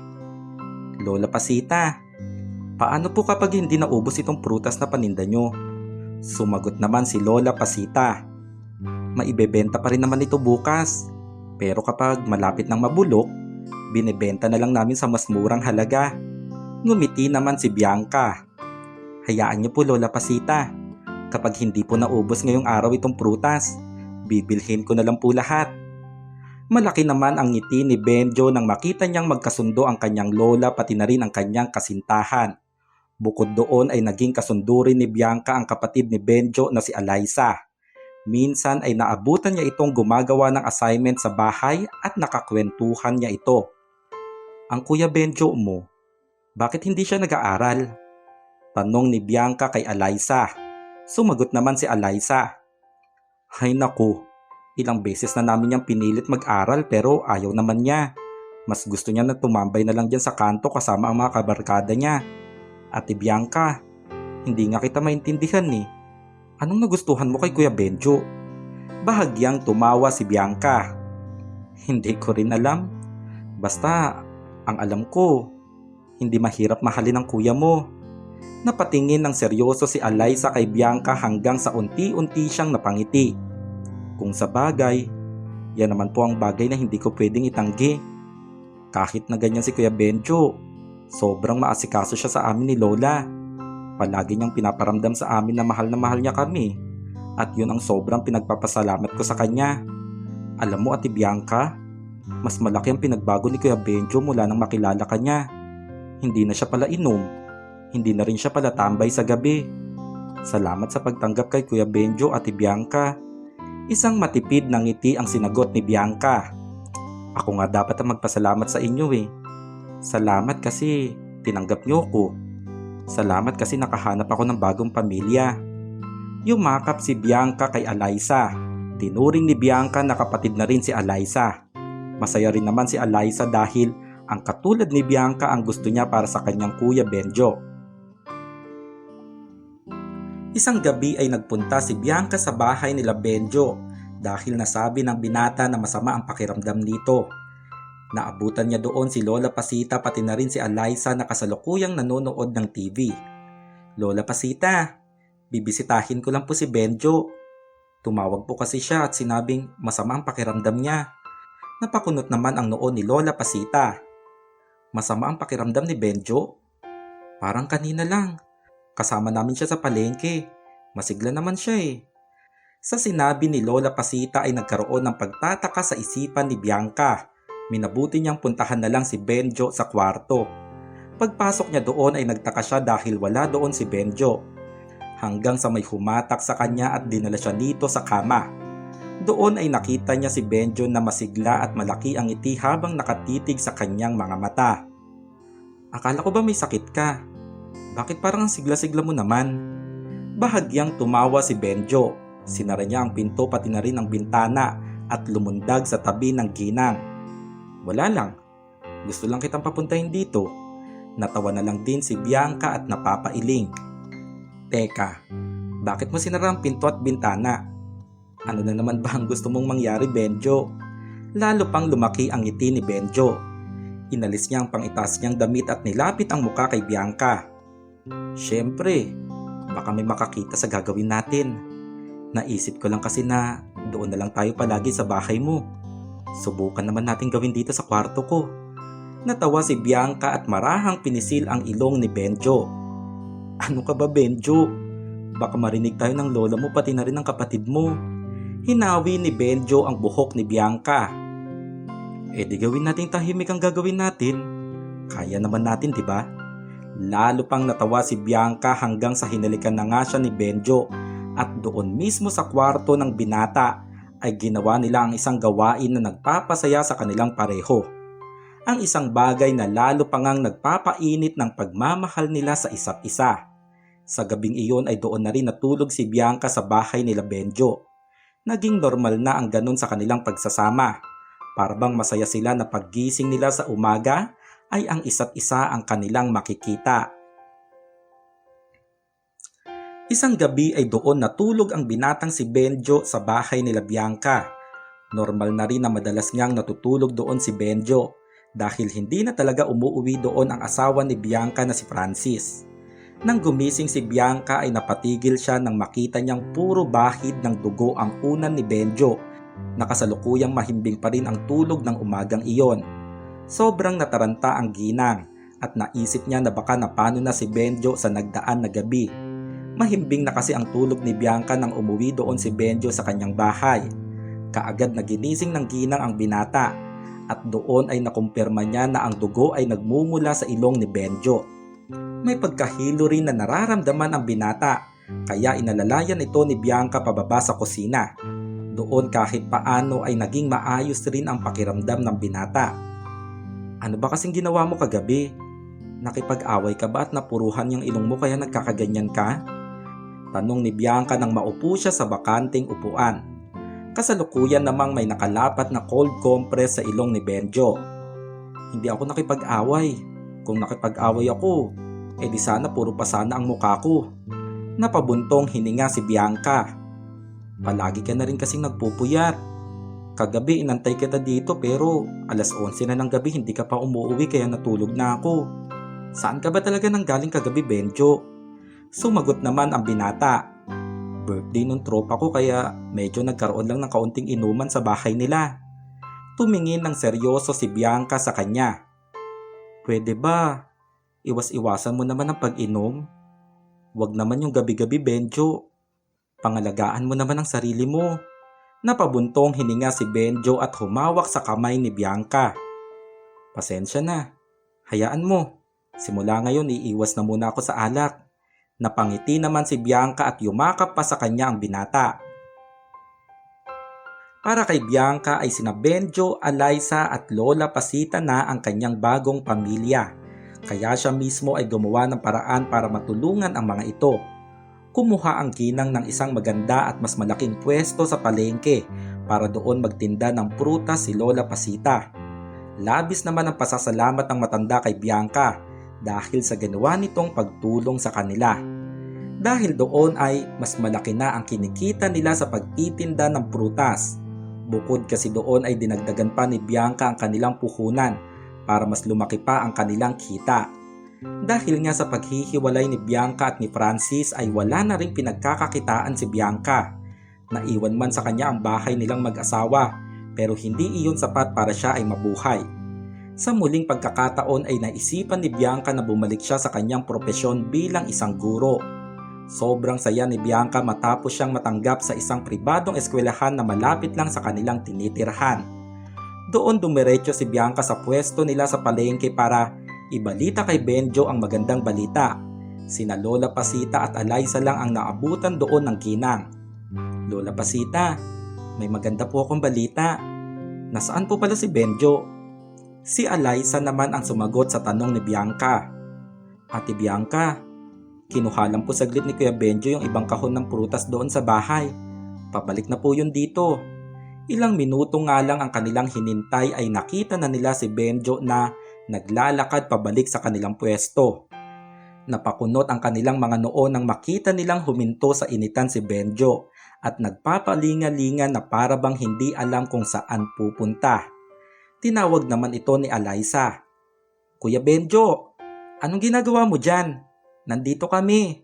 Lola Pasita, paano po kapag hindi naubos itong prutas na paninda nyo? Sumagot naman si Lola Pasita. Maibebenta pa rin naman ito bukas. Pero kapag malapit ng mabulok, binebenta na lang namin sa mas murang halaga. Ngumiti naman si Bianca. Hayaan niyo po Lola Pasita. Kapag hindi po naubos ngayong araw itong prutas, bibilhin ko na lang po lahat. Malaki naman ang ngiti ni Benjo nang makita niyang magkasundo ang kanyang lola pati na rin ang kanyang kasintahan. Bukod doon ay naging kasundo rin ni Bianca ang kapatid ni Benjo na si Alaysa. Minsan ay naabutan niya itong gumagawa ng assignment sa bahay at nakakwentuhan niya ito. Ang Kuya Benjo mo, bakit hindi siya nag-aaral? Tanong ni Bianca kay Alaysa. Sumagot naman si Alaysa. Hay naku, ilang beses na namin niyang pinilit mag-aral pero ayaw naman niya. Mas gusto niya na tumambay na lang dyan sa kanto kasama ang mga kabarkada niya. Ate Bianca, hindi nga kita maintindihan eh. Anong nagustuhan mo kay Kuya Benjo? Bahagyang tumawa si Bianca. Hindi ko rin alam. Basta, ang alam ko, hindi mahirap mahalin ang kuya mo. Napatingin ng seryoso si Alaysa kay Bianca hanggang sa unti-unti siyang napangiti. Kung sa bagay, yan naman po ang bagay na hindi ko pwedeng itanggi. Kahit na ganyan si Kuya Benjo, sobrang maasikaso siya sa amin ni Lola. Palagi niyang pinaparamdam sa amin na mahal niya kami. At yun ang sobrang pinagpapasalamat ko sa kanya. Alam mo Ate Bianca, mas malaki ang pinagbago ni Kuya Benjo mula nang makilala ka niya. Hindi na siya pala inom. Hindi na rin siya pala tambay sa gabi. Salamat sa pagtanggap kay Kuya Benjo, Ate Bianca. Isang matipid na ngiti ang sinagot ni Bianca. Ako nga dapat ang magpasalamat sa inyo eh. Salamat kasi tinanggap niyo ko. Salamat kasi nakahanap ako ng bagong pamilya. Yumakap si Bianca kay Alaysa. Tinuring ni Bianca na kapatid na rin si Alaysa. Masaya rin naman si Alaysa dahil ang katulad ni Bianca ang gusto niya para sa kanyang Kuya Benjo. Isang gabi ay nagpunta si Bianca sa bahay nila Benjo dahil nasabi ng binata na masama ang pakiramdam nito. Naabutan niya doon si Lola Pasita pati na rin si Alaysa na kasalukuyang nanonood ng TV. Lola Pasita, bibisitahin ko lang po si Benjo. Tumawag po kasi siya at sinabing masama ang pakiramdam niya. Napakunot naman ang noo ni Lola Pasita. Masama ang pakiramdam ni Benjo? Parang kanina lang. Kasama namin siya sa palengke. Masigla naman siya eh. Sa sinabi ni Lola Pasita ay nagkaroon ng pagtataka sa isipan ni Bianca. Minabuti niyang puntahan na lang si Benjo sa kwarto. Pagpasok niya doon ay nagtaka siya dahil wala doon si Benjo. Hanggang sa may humatak sa kanya at dinala siya dito sa kama. Doon ay nakita niya si Benjo na masigla at malaki ang ngiti habang nakatitig sa kanyang mga mata. Akala ko ba may sakit ka? Bakit parang sigla-sigla mo naman? Bahagyang tumawa si Benjo. Sinara niya ang pinto pati na rin ang bintana at lumundag sa tabi ng ginang. Wala lang. Gusto lang kitang papuntahin dito. Natawa na lang din si Bianca at napapailing. Teka, bakit mo sinara ang pinto at bintana? Ano na naman ba ang gusto mong mangyari, Benjo? Lalo pang lumaki ang ngiti ni Benjo. Inalis niya ang pangitaas niyang damit at nilapit ang muka kay Bianca. Siyempre, baka may makakita sa gagawin natin. Naisip ko lang kasi na doon na lang tayo palagi sa bahay mo. Subukan naman natin gawin dito sa kwarto ko. Natawa si Bianca at marahang pinisil ang ilong ni Benjo. Ano ka ba, Benjo? Baka marinig tayo ng lola mo pati na rin ng kapatid mo. Hinawi ni Benjo ang buhok ni Bianca. Di gawin natin tahimik ang gagawin natin. Kaya naman natin, di ba? Lalo pang natawa si Bianca hanggang sa hinalikan na nga siya ni Benjo at doon mismo sa kwarto ng binata ay ginawa nila ang isang gawain na nagpapasaya sa kanilang pareho. Ang isang bagay na lalo pang ngang nagpapainit ng pagmamahal nila sa isa't isa. Sa gabing iyon ay doon na rin natulog si Bianca sa bahay nila Benjo. Naging normal na ang ganun sa kanilang pagsasama. Para bang masaya sila na paggising nila sa umaga ay ang isa't isa ang kanilang makikita. Isang gabi ay doon natulog ang binatang si Benjo sa bahay nila Bianca. Normal na rin na madalas niyang natutulog doon si Benjo dahil hindi na talaga umuwi doon ang asawa ni Bianca na si Francis. Nang gumising si Bianca ay napatigil siya nang makita niyang puro bahid ng dugo ang unan ni Benjo. Nakasalukuyang mahimbing pa rin ang tulog ng umagang iyon. Sobrang nataranta ang ginang at naisip niya na baka napano na si Benjo sa nagdaan na gabi. Mahimbing na kasi ang tulog ni Bianca nang umuwi doon si Benjo sa kanyang bahay. Kaagad na ginising ng ginang ang binata at doon ay nakumpirma niya na ang dugo ay nagmumula sa ilong ni Benjo. May pagkahilo rin na nararamdaman ang binata kaya inalalayan ito ni Bianca pababa sa kusina. Doon kahit paano ay naging maayos rin ang pakiramdam ng binata. Ano ba kasing ginawa mo kagabi? Nakipag-away ka ba at napuruhan yung ilong mo kaya nagkakaganyan ka? Tanong ni Bianca nang maupo siya sa bakanting upuan. Kasalukuyan namang may nakalapat na cold compress sa ilong ni Benjo. Hindi ako nakipag-away. Kung nakipag-away ako, edi sana puro pa sana ang mukha ko. Napabuntong hininga si Bianca. Palagi ka na rin kasing nagpupuyat. Kagabi inantay kita dito pero alas 11 na ng gabi hindi ka pa umuwi kaya natulog na ako. Saan ka ba talaga nanggaling kagabi, Benjo? Sumagot naman ang binata. Birthday nung tropa ko kaya medyo nagkaroon lang ng kaunting inuman sa bahay nila. Tumingin ng seryoso si Bianca sa kanya. Pwede ba? Iwas-iwasan mo naman ang pag-inom. Huwag naman yung gabi-gabi, Benjo. Pangalagaan mo naman ang sarili mo. Napabuntong hininga si Benjo at humawak sa kamay ni Bianca. Pasensya na. Hayaan mo. Simula ngayon iiwas na muna ako sa alak. Napangiti naman si Bianca at yumakap pa sa kanya ang binata. Para kay Bianca ay sina Benjo, Alyssa at Lola Pasita na ang kanyang bagong pamilya. Kaya siya mismo ay gumawa ng paraan para matulungan ang mga ito. Kumuha ang ginang ng isang maganda at mas malaking pwesto sa palengke para doon magtinda ng prutas si Lola Pasita. Labis naman ang pasasalamat ng matanda kay Bianca dahil sa ginawa nitong pagtulong sa kanila. Dahil doon ay mas malaki na ang kinikita nila sa pagtitinda ng prutas. Bukod kasi doon ay dinagdagan pa ni Bianca ang kanilang puhunan para mas lumaki pa ang kanilang kita. Dahil nga sa paghihiwalay ni Bianca at ni Francis ay wala na ring pinagkakakitaan si Bianca. Naiwan man sa kanya ang bahay nilang mag-asawa pero hindi iyon sapat para siya ay mabuhay. Sa muling pagkakataon ay naisipan ni Bianca na bumalik siya sa kanyang propesyon bilang isang guro. Sobrang saya ni Bianca matapos siyang matanggap sa isang pribadong eskwelahan na malapit lang sa kanilang tinitirhan. Doon dumiretso si Bianca sa pwesto nila sa palengke para ibalita kay Benjo ang magandang balita. Sina Lola Pasita at Alyssa lang ang naabutan doon ng ginang. Lola Pasita, may maganda po akong balita. Nasaan po pala si Benjo? Si Alyssa naman ang sumagot sa tanong ni Bianca. Ate Bianca, kinuha lang po saglit ni Kuya Benjo yung ibang kahon ng prutas doon sa bahay. Pabalik na po yun dito. Ilang minuto nga lang ang kanilang hinintay ay nakita na nila si Benjo na naglalakad pabalik sa kanilang pwesto. Napakunot ang kanilang mga noo nang makita nilang huminto sa initan si Benjo at nagpapalinga-linga na para bang hindi alam kung saan pupunta. Tinawag naman ito ni Alyssa. Kuya Benjo, anong ginagawa mo dyan? Nandito kami.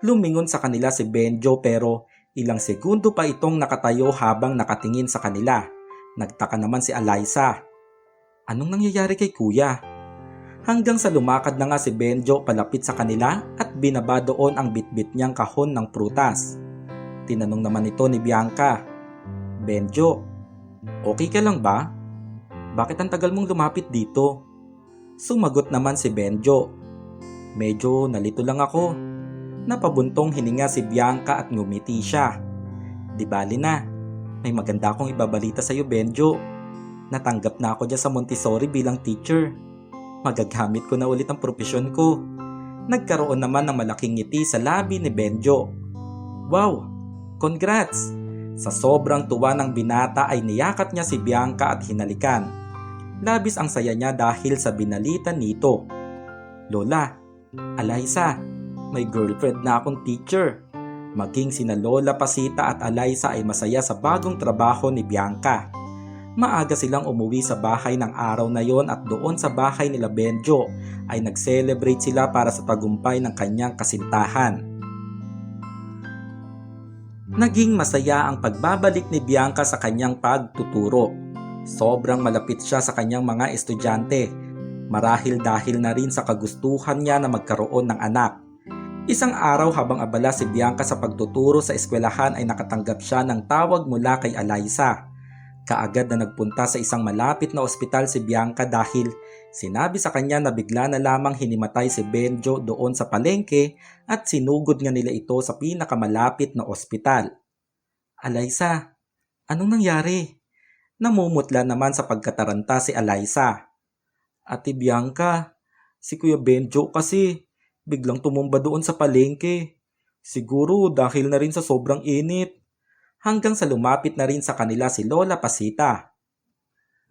Lumingon sa kanila si Benjo pero ilang segundo pa itong nakatayo habang nakatingin sa kanila. Nagtaka naman si Alyssa. Anong nangyayari kay kuya? Hanggang sa lumakad na nga si Benjo palapit sa kanila at binaba doon ang bitbit niyang kahon ng prutas. Tinanong naman ito ni Bianca. Benjo, okay ka lang ba? Bakit ang tagal mong lumapit dito? Sumagot naman si Benjo. Medyo nalito lang ako. Napabuntong hininga si Bianca at ngumiti siya. Di bali na, may maganda akong ibabalita sa'yo, Benjo. Natanggap na ako dyan sa Montessori bilang teacher. Magagamit ko na ulit ang propesyon ko. Nagkaroon naman ng malaking ngiti sa labi ni Benjo. Wow! Congrats! Sa sobrang tuwa ng binata ay niyakap niya si Bianca at hinalikan. Labis ang saya niya dahil sa binalita nito. Lola, Alaysa, may girlfriend na akong teacher. Maging sina Lola Pasita at Alaysa ay masaya sa bagong trabaho ni Bianca. Maaga silang umuwi sa bahay ng araw na yon at doon sa bahay nila Benjo ay nag-celebrate sila para sa tagumpay ng kanyang kasintahan. Naging masaya ang pagbabalik ni Bianca sa kanyang pagtuturo. Sobrang malapit siya sa kanyang mga estudyante, marahil dahil na rin sa kagustuhan niya na magkaroon ng anak. Isang araw habang abala si Bianca sa pagtuturo sa eskwelahan ay nakatanggap siya ng tawag mula kay Alaysa. Kaagad na nagpunta sa isang malapit na ospital si Bianca dahil sinabi sa kanya na bigla na lamang hinimatay si Benjo doon sa palengke at sinugod nga nila ito sa pinakamalapit na ospital. Alaysa, anong nangyari? Namumutla naman sa pagkataranta si Alaysa. Ate Bianca, si Kuya Benjo kasi biglang tumumba doon sa palengke. Siguro dahil na rin sa sobrang init. Hanggang sa lumapit na rin sa kanila si Lola Pasita.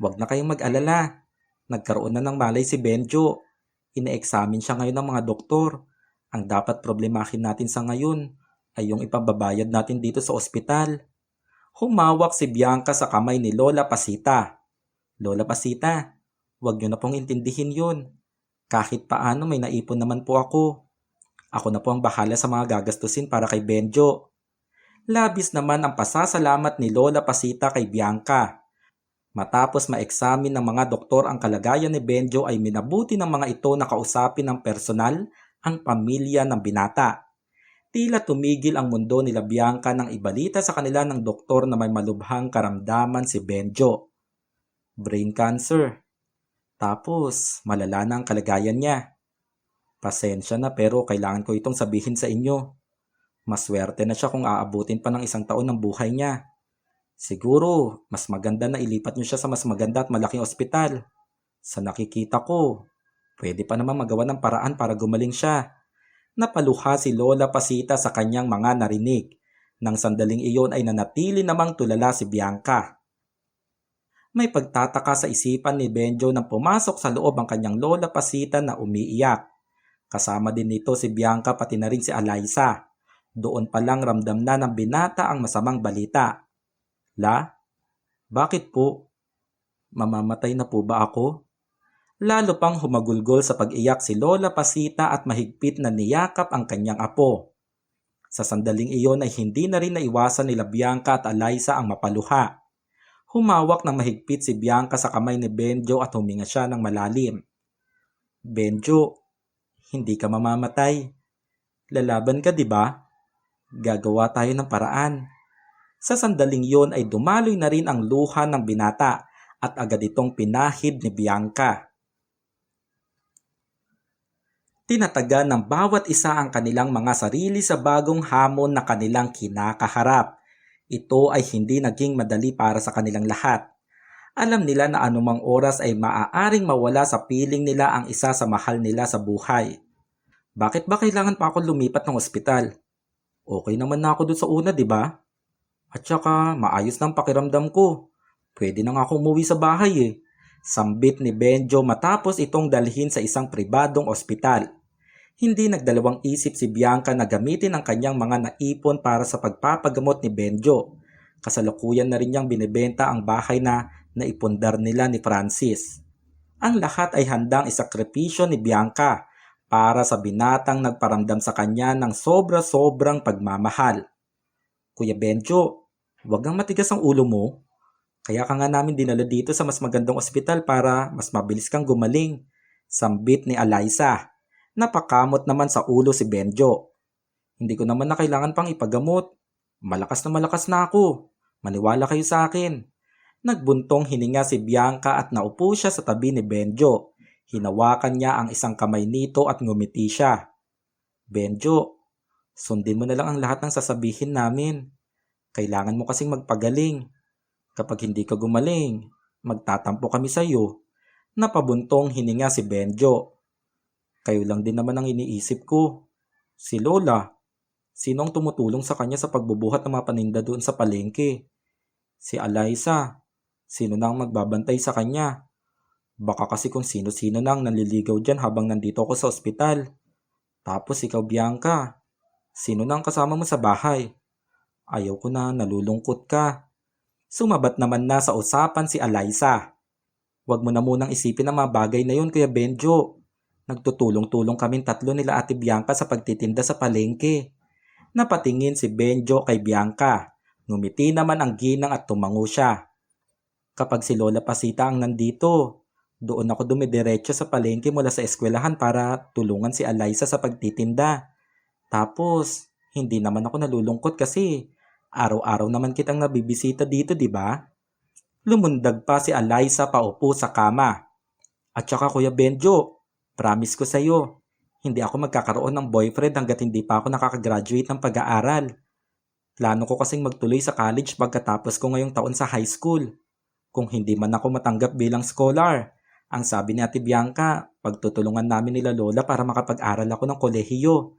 Huwag na kayong mag-alala. Nagkaroon na ng malay si Benjo. Ine-examine siya ngayon ng mga doktor. Ang dapat problemahin natin sa ngayon ay yung ipababayad natin dito sa ospital. Humawak si Bianca sa kamay ni Lola Pasita. Lola Pasita, huwag niyo na pong intindihin yun. Kahit paano may naipon naman po ako. Ako na po ang bahala sa mga gagastusin para kay Benjo. Labis naman ang pasasalamat ni Lola Pasita kay Bianca. Matapos ma-examine ng mga doktor ang kalagayan ni Benjo ay minabuti ng mga ito na kausapin ng personal ang pamilya ng binata. Tila tumigil ang mundo nila Bianca nang ibalita sa kanila ng doktor na may malubhang karamdaman si Benjo. Brain cancer. Tapos malala na ang kalagayan niya. Pasensya na pero kailangan ko itong sabihin sa inyo. Maswerte na siya kung aabutin pa ng 1 taon ng buhay niya. Siguro, mas maganda na ilipat niyo siya sa mas maganda at malaking ospital. Sa nakikita ko, pwede pa naman magawa ng paraan para gumaling siya. Napaluha si Lola Pasita sa kanyang mga narinig. Nang sandaling iyon ay nanatili namang tulala si Bianca. May pagtataka sa isipan ni Benjo nang pumasok sa loob ang kanyang Lola Pasita na umiiyak. Kasama din nito si Bianca pati na rin si Alaysa. Doon pa lang ramdam na ng binata ang masamang balita. La, bakit po? Mamamatay na po ba ako? Lalo pang humagulgol sa pag-iyak si Lola Pasita at mahigpit na niyakap ang kanyang apo. Sa sandaling iyon ay hindi na rin naiwasan nila Bianca at Alaysa ang mapaluha. Humawak ng mahigpit si Bianca sa kamay ni Benjo at huminga siya ng malalim. Benjo, hindi ka mamamatay. Lalaban ka, di ba? Gagawa tayo ng paraan. Sa sandaling yon ay dumaloy na rin ang luha ng binata at agad itong pinahid ni Bianca. Tinatagan ng bawat isa ang kanilang mga sarili sa bagong hamon na kanilang kinakaharap. Ito ay hindi naging madali para sa kanilang lahat. Alam nila na anumang oras ay maaaring mawala sa piling nila ang isa sa mahal nila sa buhay. Bakit ba kailangan pa ako lumipat ng ospital? Okay naman na ako doon sa una, di ba? At saka, maayos ng pakiramdam ko. Pwede na nga ako umuwi sa bahay eh. Sambit ni Benjo matapos itong dalhin sa isang pribadong ospital. Hindi nagdalawang isip si Bianca na gamitin ang kanyang mga naipon para sa pagpapagamot ni Benjo. Kasalukuyan na rin niyang binibenta ang bahay na naipundar nila ni Francis. Ang lahat ay handang isakripisyo ni Bianca para sa binatang nagparamdam sa kanya ng sobra-sobrang pagmamahal. Kuya Benjo, huwag kang matigas ang ulo mo. Kaya ka nga namin dinala dito sa mas magandang ospital para mas mabilis kang gumaling. Sambit ni Alaysa. Napakamot naman sa ulo si Benjo. Hindi ko naman na kailangan pang ipagamot. Malakas na ako. Maniwala kayo sa akin. Nagbuntong hininga si Bianca at naupo siya sa tabi ni Benjo. Hinawakan niya ang isang kamay nito at ngumiti siya. Benjo, sundin mo na lang ang lahat ng sasabihin namin. Kailangan mo kasing magpagaling. Kapag hindi ka gumaling, magtatampo kami sa iyo. Napabuntong hininga si Benjo. Kayo lang din naman ang iniisip ko. Si Lola, sino ang tumutulong sa kanya sa pagbubuhat ng mga paninda doon sa palengke? Si Alaysa, sino na ang magbabantay sa kanya? Baka kasi kung sino-sino na ang nanliligaw dyan habang nandito ako sa ospital. Tapos ikaw, Bianca, sino na ang kasama mo sa bahay? Ayaw ko na, nalulungkot ka. Sumabat naman na sa usapan si Alaysa. Huwag mo na munang isipin ang mga bagay na yun, Kuya Benjo. Nagtutulong-tulong kaming tatlo nila Ate Bianca sa pagtitinda sa palengke. Napatingin si Benjo kay Bianca. Ngumiti naman ang ginang at tumango siya. Kapag si Lola Pasita ang nandito, doon ako dumidiretso sa palengke mula sa eskwelahan para tulungan si Alaysa sa pagtitinda. Tapos, hindi naman ako nalulungkot kasi araw-araw naman kitang nabibisita dito, di ba? Lumundag pa si Alaysa paupo sa kama. At saka Kuya Benjo, promise ko sa'yo, hindi ako magkakaroon ng boyfriend hanggat hindi pa ako nakakagraduate ng pag-aaral. Plano ko kasing magtuloy sa college pagkatapos ko ngayong taon sa high school. Kung hindi man ako matanggap bilang scholar, ang sabi ni Ate Bianca, pagtutulungan namin nila Lola para makapag-aral ako ng kolehiyo.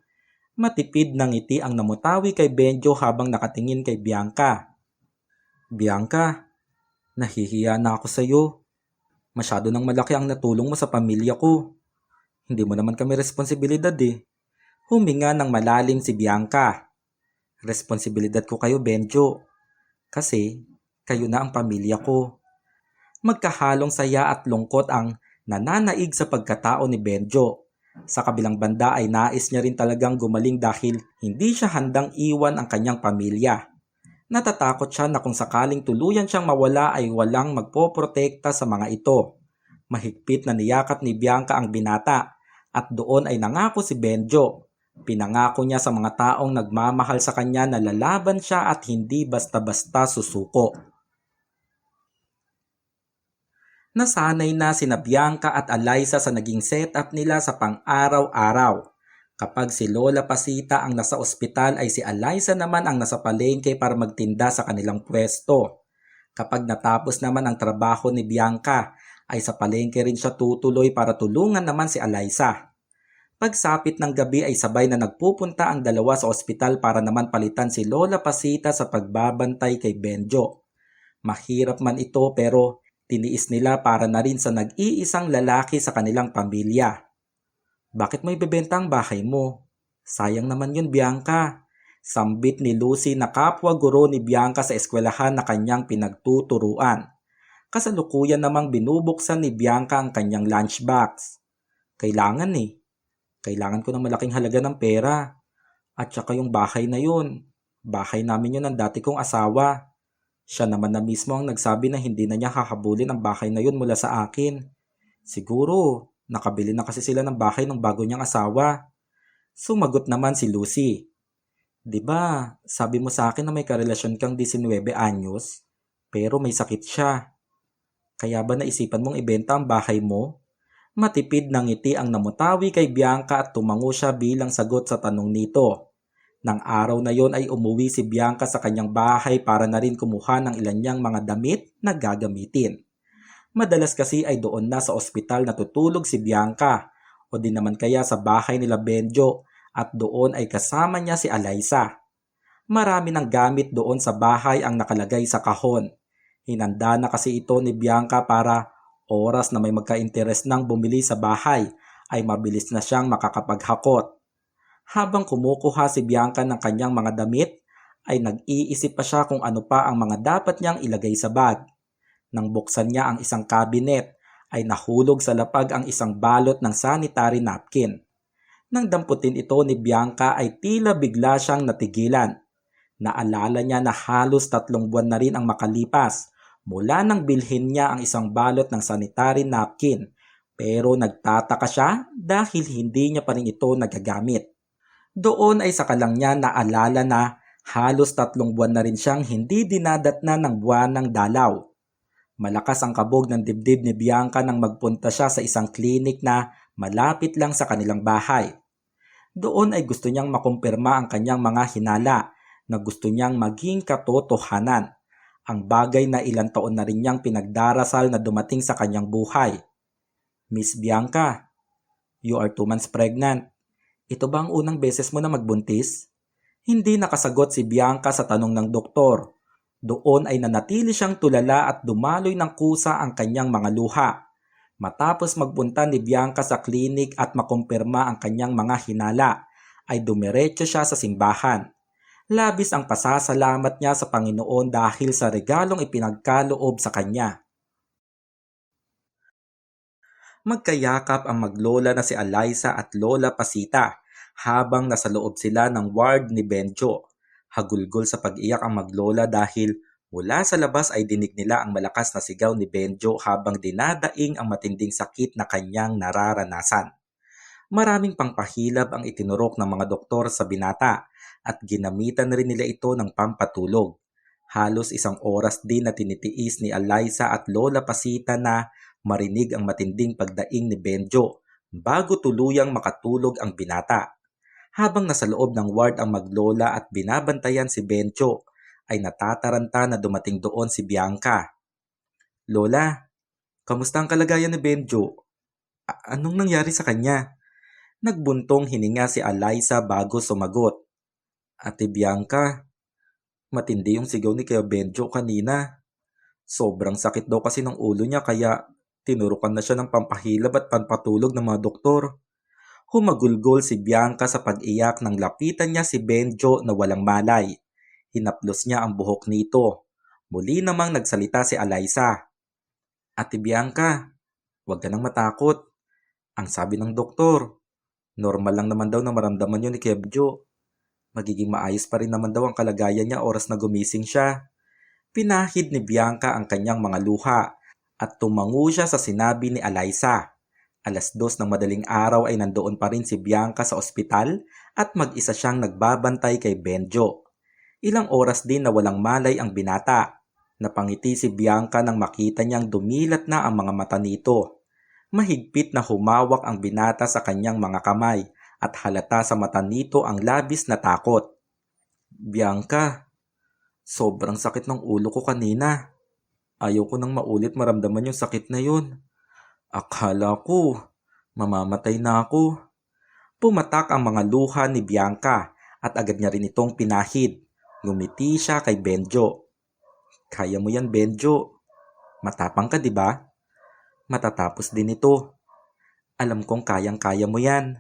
Matipid na ngiti ang namutawi kay Benjo habang nakatingin kay Bianca. Bianca, nahihiya na ako sa iyo. Masyado nang malaki ang natulong mo sa pamilya ko. Hindi mo naman kami responsibilidad eh. Huminga ng malalim si Bianca. Responsibilidad ko kayo, Benjo. Kasi kayo na ang pamilya ko. Magkahalong saya at lungkot ang nananaig sa pagkatao ni Benjo. Sa kabilang banda ay nais niya rin talagang gumaling dahil hindi siya handang iwan ang kanyang pamilya. Natatakot siya na kung sakaling tuluyan siyang mawala ay walang magpoprotekta sa mga ito. Mahigpit na niyakap ni Bianca ang binata at doon ay nangako si Benjo. Pinangako niya sa mga taong nagmamahal sa kanya na lalaban siya at hindi basta-basta susuko. Nasanay na sina Bianca at Alaysa sa naging setup nila sa pang-araw-araw. Kapag si Lola Pasita ang nasa ospital ay si Alaysa naman ang nasa palengke para magtinda sa kanilang pwesto. Kapag natapos naman ang trabaho ni Bianca ay sa palengke rin siya tutuloy para tulungan naman si Alaysa. Pagsapit ng gabi ay sabay na nagpupunta ang dalawa sa ospital para naman palitan si Lola Pasita sa pagbabantay kay Benjo. Mahirap man ito pero tiniis nila para na rin sa nag-iisang lalaki sa kanilang pamilya. Bakit mo ibebenta ang bahay mo? Sayang naman yun, Bianca. Sambit ni Lucy na kapwa guro ni Bianca sa eskwelahan na kanyang pinagtuturuan. Kasalukuyan namang binubuksan ni Bianca ang kanyang lunchbox. Kailangan eh. Kailangan ko ng malaking halaga ng pera. At saka yung bahay na yun. Bahay namin yun ng dati kong asawa. Siya naman na mismo ang nagsabi na hindi na niya hahabulin ang bahay na yun mula sa akin. Siguro, nakabili na kasi sila ng bahay ng bago niyang asawa. Sumagot naman si Lucy. Diba, sabi mo sa akin na may karelasyon kang 19 anyos, pero may sakit siya. Kaya ba naisipan mong ibenta ang bahay mo? Matipid na ngiti ang namutawi kay Bianca at tumango siya bilang sagot sa tanong nito. Nang araw na yon ay umuwi si Bianca sa kanyang bahay para na rin kumuha ng ilan niyang mga damit na gagamitin. Madalas kasi ay doon na sa ospital natutulog si Bianca o di naman kaya sa bahay nila Benjo at doon ay kasama niya si Alaysa. Marami ng gamit doon sa bahay ang nakalagay sa kahon. Hinanda na kasi ito ni Bianca para oras na may magka-interes nang bumili sa bahay ay mabilis na siyang makakapaghakot. Habang kumukuha si Bianca ng kanyang mga damit, ay nag-iisip pa siya kung ano pa ang mga dapat niyang ilagay sa bag. Nang buksan niya ang isang cabinet, ay nahulog sa lapag ang isang balot ng sanitary napkin. Nang damputin ito ni Bianca ay tila bigla siyang natigilan. Naalala niya na halos 3 buwan na rin ang makalipas mula nang bilhin niya ang isang balot ng sanitary napkin, pero nagtataka siya dahil hindi niya pa rin ito nagagamit. Doon ay saka lang niya naalala na halos 3 buwan na rin siyang hindi dinadatnan ng buwanang dalaw. Malakas ang kabog ng dibdib ni Bianca nang magpunta siya sa isang klinik na malapit lang sa kanilang bahay. Doon ay gusto niyang makumpirma ang kanyang mga hinala na gusto niyang maging katotohanan. Ang bagay na ilang taon na rin niyang pinagdarasal na dumating sa kanyang buhay. Miss Bianca, you are 2 months pregnant. Ito ba ang unang beses mo na magbuntis? Hindi nakasagot si Bianca sa tanong ng doktor. Doon ay nanatili siyang tulala at dumaloy ng kusa ang kanyang mga luha. Matapos magpunta ni Bianca sa klinik at makumpirma ang kanyang mga hinala, ay dumiretso siya sa simbahan. Labis ang pasasalamat niya sa Panginoon dahil sa regalong ipinagkaloob sa kanya. Magkayakap ang maglola na si Eliza at Lola Pasita habang nasa loob sila ng ward ni Benjo. Hagulgol sa pag-iyak ang maglola dahil mula sa labas ay dinig nila ang malakas na sigaw ni Benjo habang dinadaing ang matinding sakit na kanyang nararanasan. Maraming pangpahilab ang itinurok ng mga doktor sa binata at ginamitan rin nila ito ng pampatulog. Halos 1 oras din na tinitiis ni Eliza at Lola Pasita na marinig ang matinding pagdaing ni Benjo bago tuluyang makatulog ang binata. Habang nasa loob ng ward ang maglola at binabantayan si Benjo, ay natataranta na dumating doon si Bianca. Lola, kamusta ang kalagayan ni Benjo? Anong nangyari sa kanya? Nagbuntong hininga si Eliza bago sumagot. Ate Bianca, matindi yung sigaw ni Kuya Benjo kanina. Sobrang sakit daw kasi ng ulo niya kaya tinurukan na siya ng pampahilab at pampatulog ng mga doktor. Humagulgol si Bianca sa pag-iyak nang lapitan niya si Benjo na walang malay. Hinaplos niya ang buhok nito. Muli namang nagsalita si Eliza. Ate Bianca, huwag ka nang matakot. Ang sabi ng doktor, normal lang naman daw na maramdaman yun ni Kuya Benjo. Magiging maayos pa rin naman daw ang kalagayan niya oras na gumising siya. Pinahid ni Bianca ang kanyang mga luha at tumango siya sa sinabi ni Eliza. 2:00 ng madaling araw ay nandoon pa rin si Bianca sa ospital at mag-isa siyang nagbabantay kay Benjo. Ilang oras din na walang malay ang binata. Napangiti si Bianca nang makita niyang dumilat na ang mga mata nito. Mahigpit na humawak ang binata sa kanyang mga kamay at halata sa mata nito ang labis na takot. Bianca, sobrang sakit ng ulo ko kanina. Ayaw ko nang maulit maramdaman yung sakit na yun. Akala ko, mamamatay na ako. Pumatak ang mga luha ni Bianca at agad niya rin itong pinahid. Ngumiti siya kay Benjo. Kaya mo yan, Benjo. Matapang ka, di ba? Matatapos din ito. Alam kong kayang-kaya mo yan.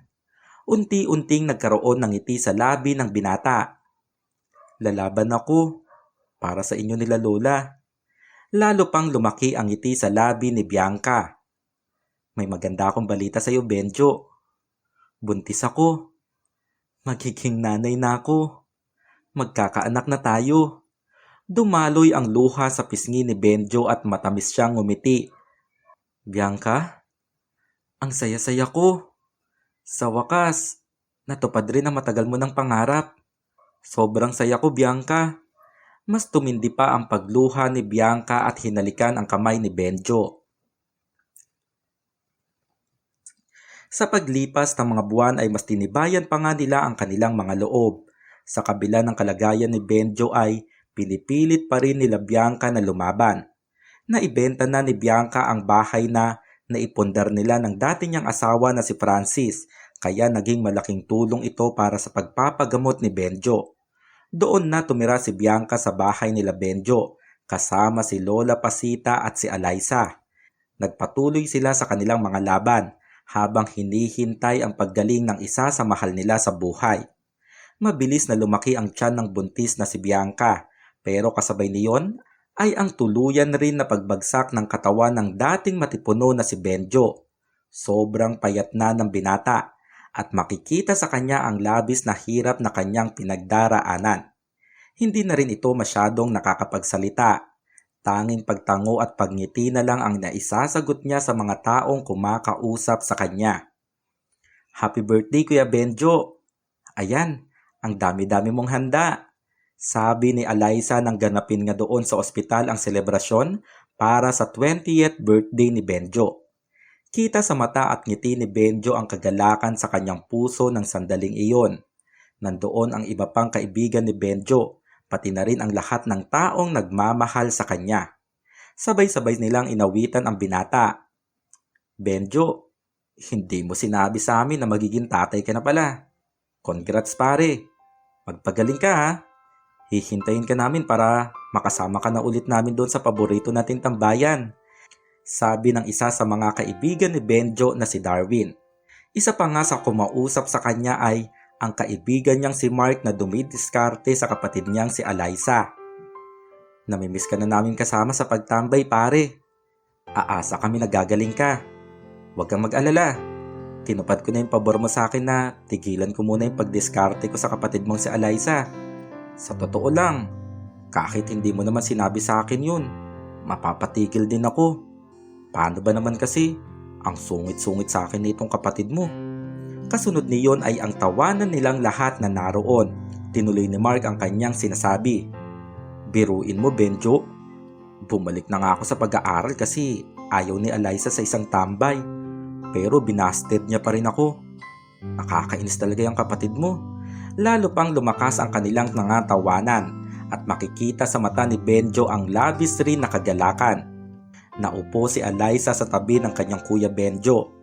Unti-unting nagkaroon ng ngiti sa labi ng binata. Lalaban ako para sa inyo nila Lola. Lalo pang lumaki ang ngiti sa labi ni Bianca. May maganda akong balita sa iyo, Benjo. Buntis ako. Magiging nanay na ako. Magkakaanak na tayo. Dumaloy ang luha sa pisngi ni Benjo at matamis siyang ngumiti. Bianca, ang saya-saya ko. Sa wakas, natupad rin ang matagal mo ng pangarap. Sobrang saya ko, Bianca. Mas tumindi pa ang pagluha ni Bianca at hinalikan ang kamay ni Benjo. Sa paglipas ng mga buwan ay mas tinibayan pa nga nila ang kanilang mga loob. Sa kabila ng kalagayan ni Benjo ay pinipilit pa rin nila Bianca na lumaban. Naibenta na ni Bianca ang bahay na naipundar nila ng dati niyang asawa na si Francis, kaya naging malaking tulong ito para sa pagpapagamot ni Benjo. Doon na tumira si Bianca sa bahay nila Benjo, kasama si Lola Pasita at si Eliza. Nagpatuloy sila sa kanilang mga laban habang hinihintay ang paggaling ng isa sa mahal nila sa buhay. Mabilis na lumaki ang tiyan ng buntis na si Bianca, pero kasabay niyon ay ang tuluyan rin na pagbagsak ng katawan ng dating matipuno na si Benjo. Sobrang payat na ng binata at makikita sa kanya ang labis na hirap na kanyang pinagdaraanan. Hindi na rin ito masyadong nakakapagsalita. Tanging pagtango at pagngiti na lang ang naisasagot niya sa mga taong kumakausap sa kanya. Happy birthday, Kuya Benjo! Ayan, ang dami-dami mong handa. Sabi ni Eliza nang ganapin nga doon sa ospital ang selebrasyon para sa 20th birthday ni Benjo. Kita sa mata at ngiti ni Benjo ang kagalakan sa kanyang puso ng sandaling iyon. Nandoon ang iba pang kaibigan ni Benjo, pati na rin ang lahat ng taong nagmamahal sa kanya. Sabay-sabay nilang inawitan ang binata. Benjo, hindi mo sinabi sa amin na magiging tatay ka na pala. Congrats pare. Magpagaling ka ha. Hihintayin ka namin para makasama ka na ulit namin doon sa paborito nating tambayan. Sabi ng isa sa mga kaibigan ni Benjo na si Darwin. Isa pa nga sa kumausap sa kanya ay ang kaibigan niyang si Mark na dumidiskarte sa kapatid niyang si Alyssa. Namimiss ka na namin kasama sa pagtambay pare. Aasa kami na gagaling ka. Huwag kang mag-alala. Tinupad ko na yung pabor mo sa akin na tigilan ko muna yung pagdiskarte ko sa kapatid mong si Alyssa. Sa totoo lang, kahit hindi mo naman sinabi sa akin yun, mapapatigil din ako. Paano ba naman kasi? Ang sungit-sungit sa akin nitong kapatid mo. Kasunod niyon ay ang tawanan nilang lahat na naroon. Tinuloy ni Mark ang kanyang sinasabi. Biruin mo Benjo. Bumalik na nga ako sa pag-aaral kasi ayaw ni Alyssa sa isang tambay. Pero binasted niya pa rin ako. Nakakainis talaga yung kapatid mo. Lalo pang lumakas ang kanilang mga tawanan at makikita sa mata ni Benjo ang labis rin na kagalakan. Naupo si Alyssa sa tabi ng kanyang kuya Benjo.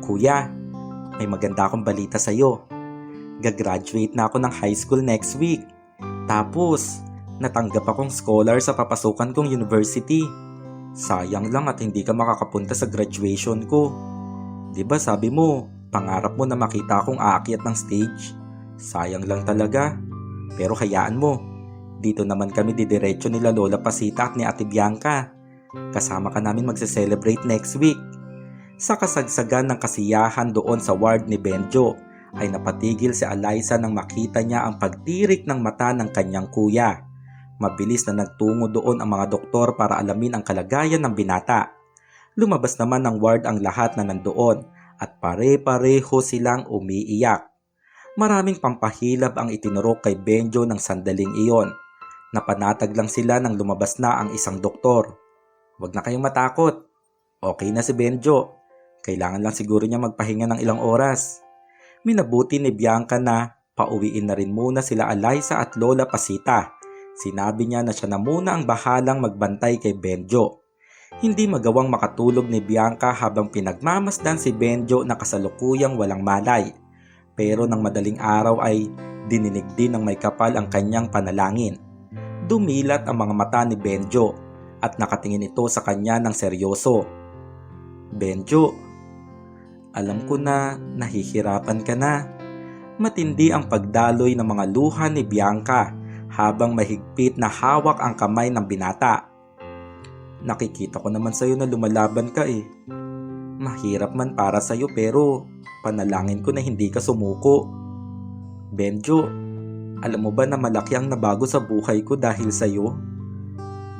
Kuya, may maganda akong balita sa iyo. Gagraduate na ako ng high school next week. Tapos, natanggap akong scholar sa papasukan kong university. Sayang lang at hindi ka makakapunta sa graduation ko. Diba sabi mo, pangarap mo na makita akong aakyat ng stage? Sayang lang talaga. Pero hayaan mo, dito naman kami didiretso nila Lola Pasita at ni Ate Bianca. Kasama ka namin magse-celebrate next week. Sa kasagsagan ng kasiyahan doon sa ward ni Benjo, ay napatigil si Alyssa nang makita niya ang pagtirik ng mata ng kanyang kuya. Mabilis na nagtungo doon ang mga doktor para alamin ang kalagayan ng binata. Lumabas naman ng ward ang lahat na nandoon at pare-pareho silang umiiyak. Maraming pampahilab ang itinurok kay Benjo ng sandaling iyon. Napanatag lang sila nang lumabas na ang isang doktor. Huwag na kayong matakot. Okay na si Benjo. Kailangan lang siguro niya magpahinga ng ilang oras. Minabuti ni Bianca na pauwiin na rin muna sila Alyssa at Lola Pasita. Sinabi niya na siya na muna ang bahalang magbantay kay Benjo. Hindi magawang makatulog ni Bianca habang pinagmamasdan si Benjo na kasalukuyang walang malay. Pero nang madaling araw ay dininig din ng may kapal ang kanyang panalangin. Dumilat ang mga mata ni Benjo at nakatingin ito sa kanya ng seryoso. Benjo, alam ko na nahihirapan ka na. Matindi ang pagdaloy ng mga luha ni Bianca habang mahigpit na hawak ang kamay ng binata. Nakikita ko naman sa'yo na lumalaban ka eh. Mahirap man para sa'yo pero panalangin ko na hindi ka sumuko. Benjo, alam mo ba na malaki ang nabago sa buhay ko dahil sa'yo?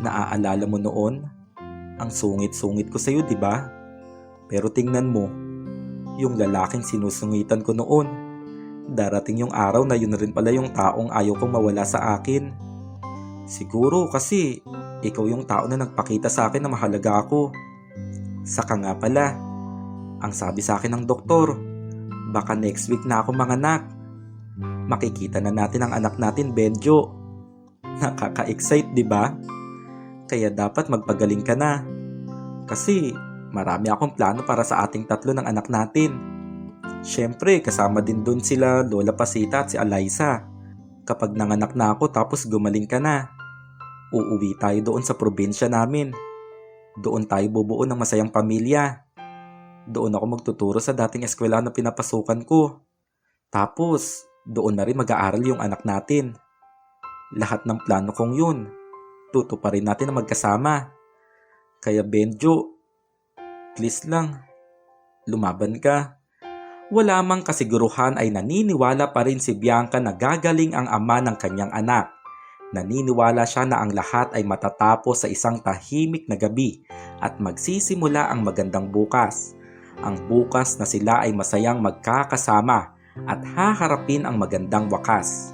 Naaalala mo noon? Ang sungit-sungit ko sa'yo, di ba? Pero tingnan mo, yung lalaking sinusungitan ko noon, darating yung araw na yun rin pala yung taong ayaw kong mawala sa akin. Siguro kasi ikaw yung tao na nagpakita sa akin na mahalaga ako. Saka nga pala, ang sabi sa akin ng doktor, baka next week na ako manganak. Makikita na natin ang anak natin, Benjo. Nakaka-excite, di ba? Kaya dapat magpagaling ka na. Kasi marami akong plano para sa ating tatlo ng anak natin. Siyempre, kasama din dun sila Lola Pasita at si Alyssa. Kapag nanganak na ako tapos gumaling ka na, uuwi tayo doon sa probinsya namin. Doon tayo bubuo ng masayang pamilya. Doon ako magtuturo sa dating eskwelahan na pinapasukan ko. Tapos, doon na rin mag-aaral yung anak natin. Lahat ng plano kong yun, tutuparin natin na magkasama. Kaya Benjo, please lang, lumaban ka. Wala mang kasiguruhan ay naniniwala pa rin si Bianca na gagaling ang ama ng kanyang anak. Naniniwala siya na ang lahat ay matatapos sa isang tahimik na gabi at magsisimula ang magandang bukas. Ang bukas na sila ay masayang magkakasama at haharapin ang magandang wakas.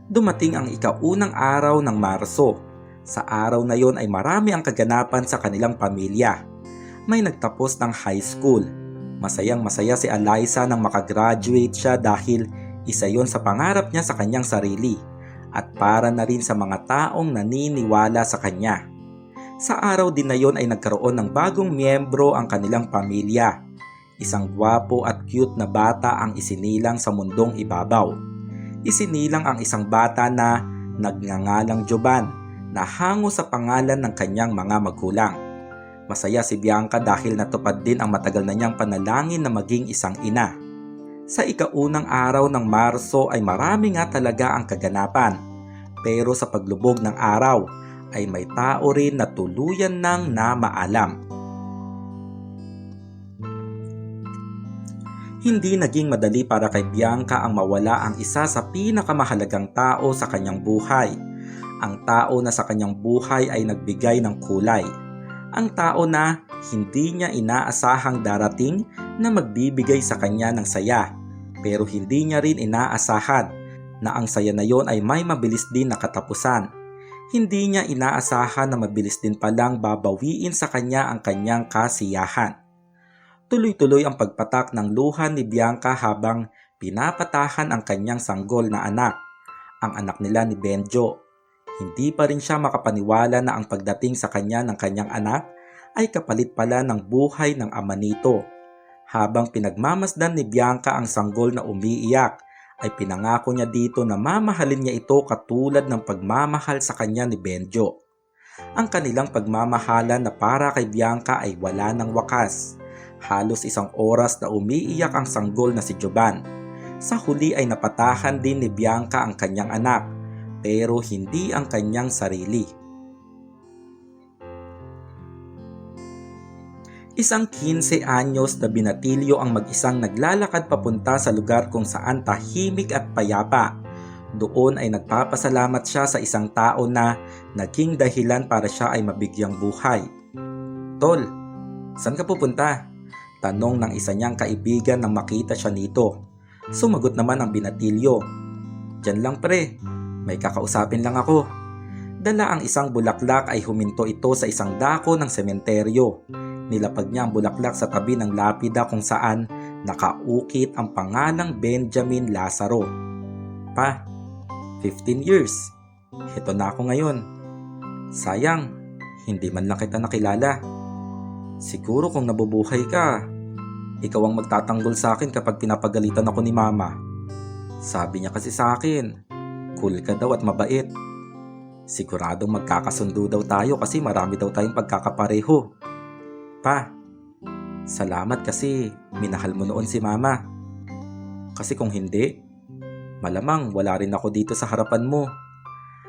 Dumating ang ikaunang araw ng Marso. Sa araw na yon ay marami ang kaganapan sa kanilang pamilya. May nagtapos ng high school. Masayang masaya si Eliza nang makagraduate siya dahil isa yon sa pangarap niya sa kanyang sarili at para na rin sa mga taong naniniwala sa kanya. Sa araw din na yon ay nagkaroon ng bagong miyembro ang kanilang pamilya. Isang gwapo at cute na bata ang isinilang sa mundong ibabaw. Isinilang ang isang bata na nagngangalang Joban na hango sa pangalan ng kanyang mga magulang. Masaya si Bianca dahil natupad din ang matagal na niyang panalangin na maging isang ina. Sa ikaunang araw ng Marso ay marami nga talaga ang kaganapan. Pero sa paglubog ng araw ay may tao rin na tuluyan nang namaalam. Hindi naging madali para kay Bianca ang mawala ang isa sa pinakamahalagang tao sa kanyang buhay. Ang tao na sa kanyang buhay ay nagbigay ng kulay. Ang tao na hindi niya inaasahang darating na magbibigay sa kanya ng saya. Pero hindi niya rin inaasahan na ang saya na yon ay may mabilis din na katapusan. Hindi niya inaasahan na mabilis din palang babawiin sa kanya ang kanyang kasiyahan. Tuloy-tuloy ang pagpatak ng luha ni Bianca habang pinapatahan ang kanyang sanggol na anak, ang anak nila ni Benjo. Hindi pa rin siya makapaniwala na ang pagdating sa kanya ng kanyang anak ay kapalit pala ng buhay ng ama nito. Habang pinagmamasdan ni Bianca ang sanggol na umiiyak, ay pinangako niya dito na mamahalin niya ito katulad ng pagmamahal sa kanya ni Benjo. Ang kanilang pagmamahalan na para kay Bianca ay wala ng wakas. Halos 1 oras na umiiyak ang sanggol na si Joban. Sa huli ay napatahan din ni Bianca ang kanyang anak, pero hindi ang kanyang sarili. Isang 15 anyos na binatilyo ang mag-isang naglalakad papunta sa lugar kung saan tahimik at payapa. Doon ay nagpapasalamat siya sa isang tao na naging dahilan para siya ay mabigyang buhay. "Tol, saan ka pupunta?" Tanong ng isa niyang kaibigan nang makita siya nito. Sumagot naman ang binatilyo, "Diyan lang pre, may kakausapin lang ako." Dala ang isang bulaklak ay huminto ito sa isang dako ng sementeryo. Nilapag niya ang bulaklak sa tabi ng lapida kung saan nakaukit ang pangalang Benjamin Lazaro. "Pa, 15 years. Heto na ako ngayon. Sayang, hindi man lang kita nakilala. Siguro kung nabubuhay ka, ikaw ang magtatanggol sa akin kapag pinapagalitan ako ni mama. Sabi niya kasi sa akin, cool ka daw at mabait. Siguradong magkakasundo daw tayo kasi marami daw tayong pagkakapareho. Pa, salamat kasi minahal mo noon si mama. Kasi kung hindi, malamang wala rin ako dito sa harapan mo."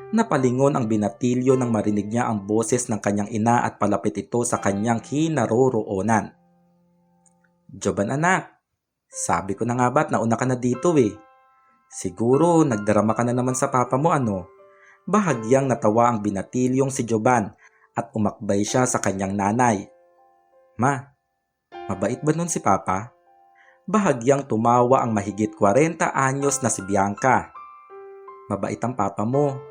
Napalingon ang binatilyo nang marinig niya ang boses ng kanyang ina at palapit ito sa kanyang kinaroroonan. "Joban anak, sabi ko na nga ba't nauna ka na dito eh. Siguro nagdarama ka na naman sa papa mo ano?" Bahagyang natawa ang binatilyong si Joban at umakbay siya sa kanyang nanay. "Ma, mabait ba nun si papa?" Bahagyang tumawa ang mahigit 40 anyos na si Bianca. "Mabait ang papa mo.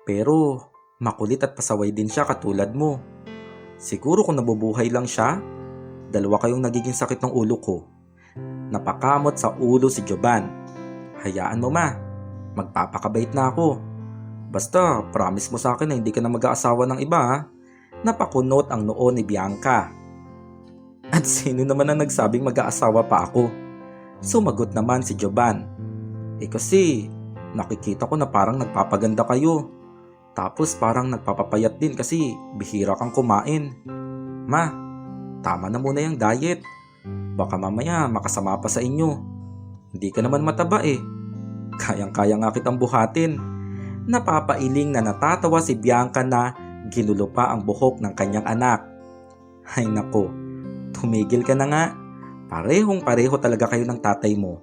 Pero makulit at pasaway din siya katulad mo. Siguro kung nabubuhay lang siya, 2 kayong nagiging sakit ng ulo ko." Napakamot sa ulo si Joban. "Hayaan mo ma, magpapakabait na ako. Basta promise mo sa akin na hindi ka na mag-aasawa ng iba ha." Napakunot ang noo ni Bianca. "At sino naman ang nagsabing mag-aasawa pa ako?" Sumagot naman si Joban. Kasi nakikita ko na parang nagpapaganda kayo. Tapos parang nagpapapayat din kasi bihira kang kumain. Ma, tama na muna yung diet. Baka mamaya makasama pa sa inyo. Hindi ka naman mataba eh. Kayang-kaya nga kitang buhatin." Napapailing na natatawa si Bianca na ginulo pa ang buhok ng kanyang anak. "Ay nako, tumigil ka na nga. Parehong-pareho talaga kayo ng tatay mo."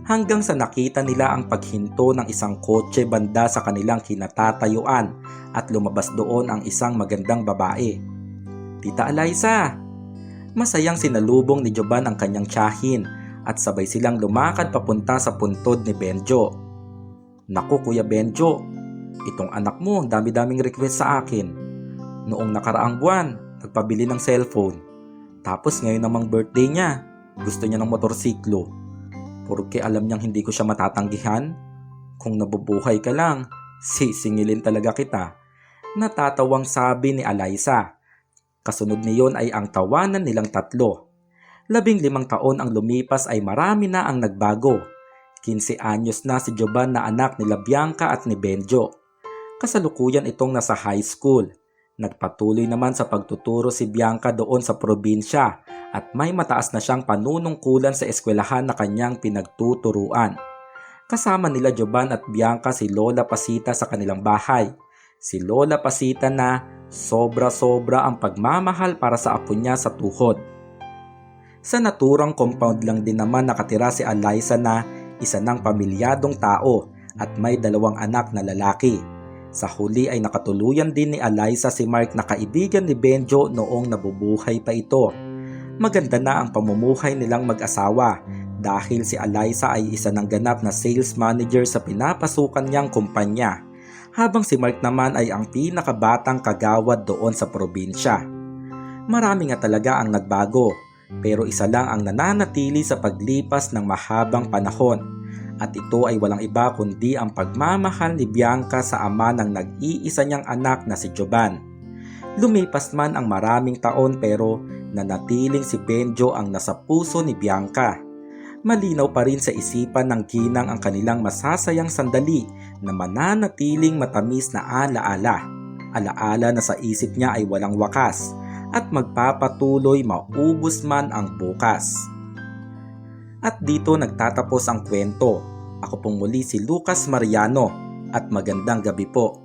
Hanggang sa nakita nila ang paghinto ng isang kotse banda sa kanilang kinatatayuan at lumabas doon ang isang magandang babae. "Tita Eliza!" Masayang sinalubong ni Joban ang kanyang tiyahin at sabay silang lumakad papunta sa puntod ni Benjo. "Naku Kuya Benjo, Itong anak mo ang dami-daming request sa akin. Noong nakaraang buwan, nagpabili ng cellphone. Tapos ngayon namang birthday niya, gusto niya ng motorsiklo. Porque alam niyang hindi ko siya matatanggihan. Kung nabubuhay ka lang, sisingilin talaga kita. Natatawang sabi ni Alyssa. Kasunod niyon ay ang tawanan nilang tatlo. 15 taon ang lumipas ay marami na ang nagbago. 15 anyos na si Joban na anak nila Bianca at ni Benjo. Kasalukuyan itong nasa high school. Nagpatuloy naman sa pagtuturo si Bianca doon sa probinsya at may mataas na siyang panunungkulan sa eskwelahan na kanyang pinagtuturuan. Kasama nila Joban at Bianca si Lola Pasita sa kanilang bahay. Si Lola Pasita na sobra-sobra ang pagmamahal para sa apo niya sa tuhod. Sa naturang compound lang din naman nakatira si Alyssa na isa ng pamilyadong tao at may 2 anak na lalaki. Sa huli ay nakatuluyan din ni Alyssa si Mark na kaibigan ni Benjo noong nabubuhay pa ito. Maganda na ang pamumuhay nilang mag-asawa dahil si Alyssa ay isa ng ganap na sales manager sa pinapasukan niyang kumpanya, habang si Mark naman ay ang pinakabatang kagawad doon sa probinsya. Marami nga talaga ang nagbago, pero isa lang ang nananatili sa paglipas ng mahabang panahon. At ito ay walang iba kundi ang pagmamahal ni Bianca sa ama ng nag-iisa niyang anak na si Joban. Lumipas man ang maraming taon pero nanatiling si Benjo ang nasa puso ni Bianca. Malinaw pa rin sa isipan ng ginang ang kanilang masasayang sandali na mananatiling matamis na alaala. Alaala na sa isip niya ay walang wakas at magpapatuloy maubos man ang bukas. At dito nagtatapos ang kwento. Ako pong muli si Lucas Mariano at magandang gabi po.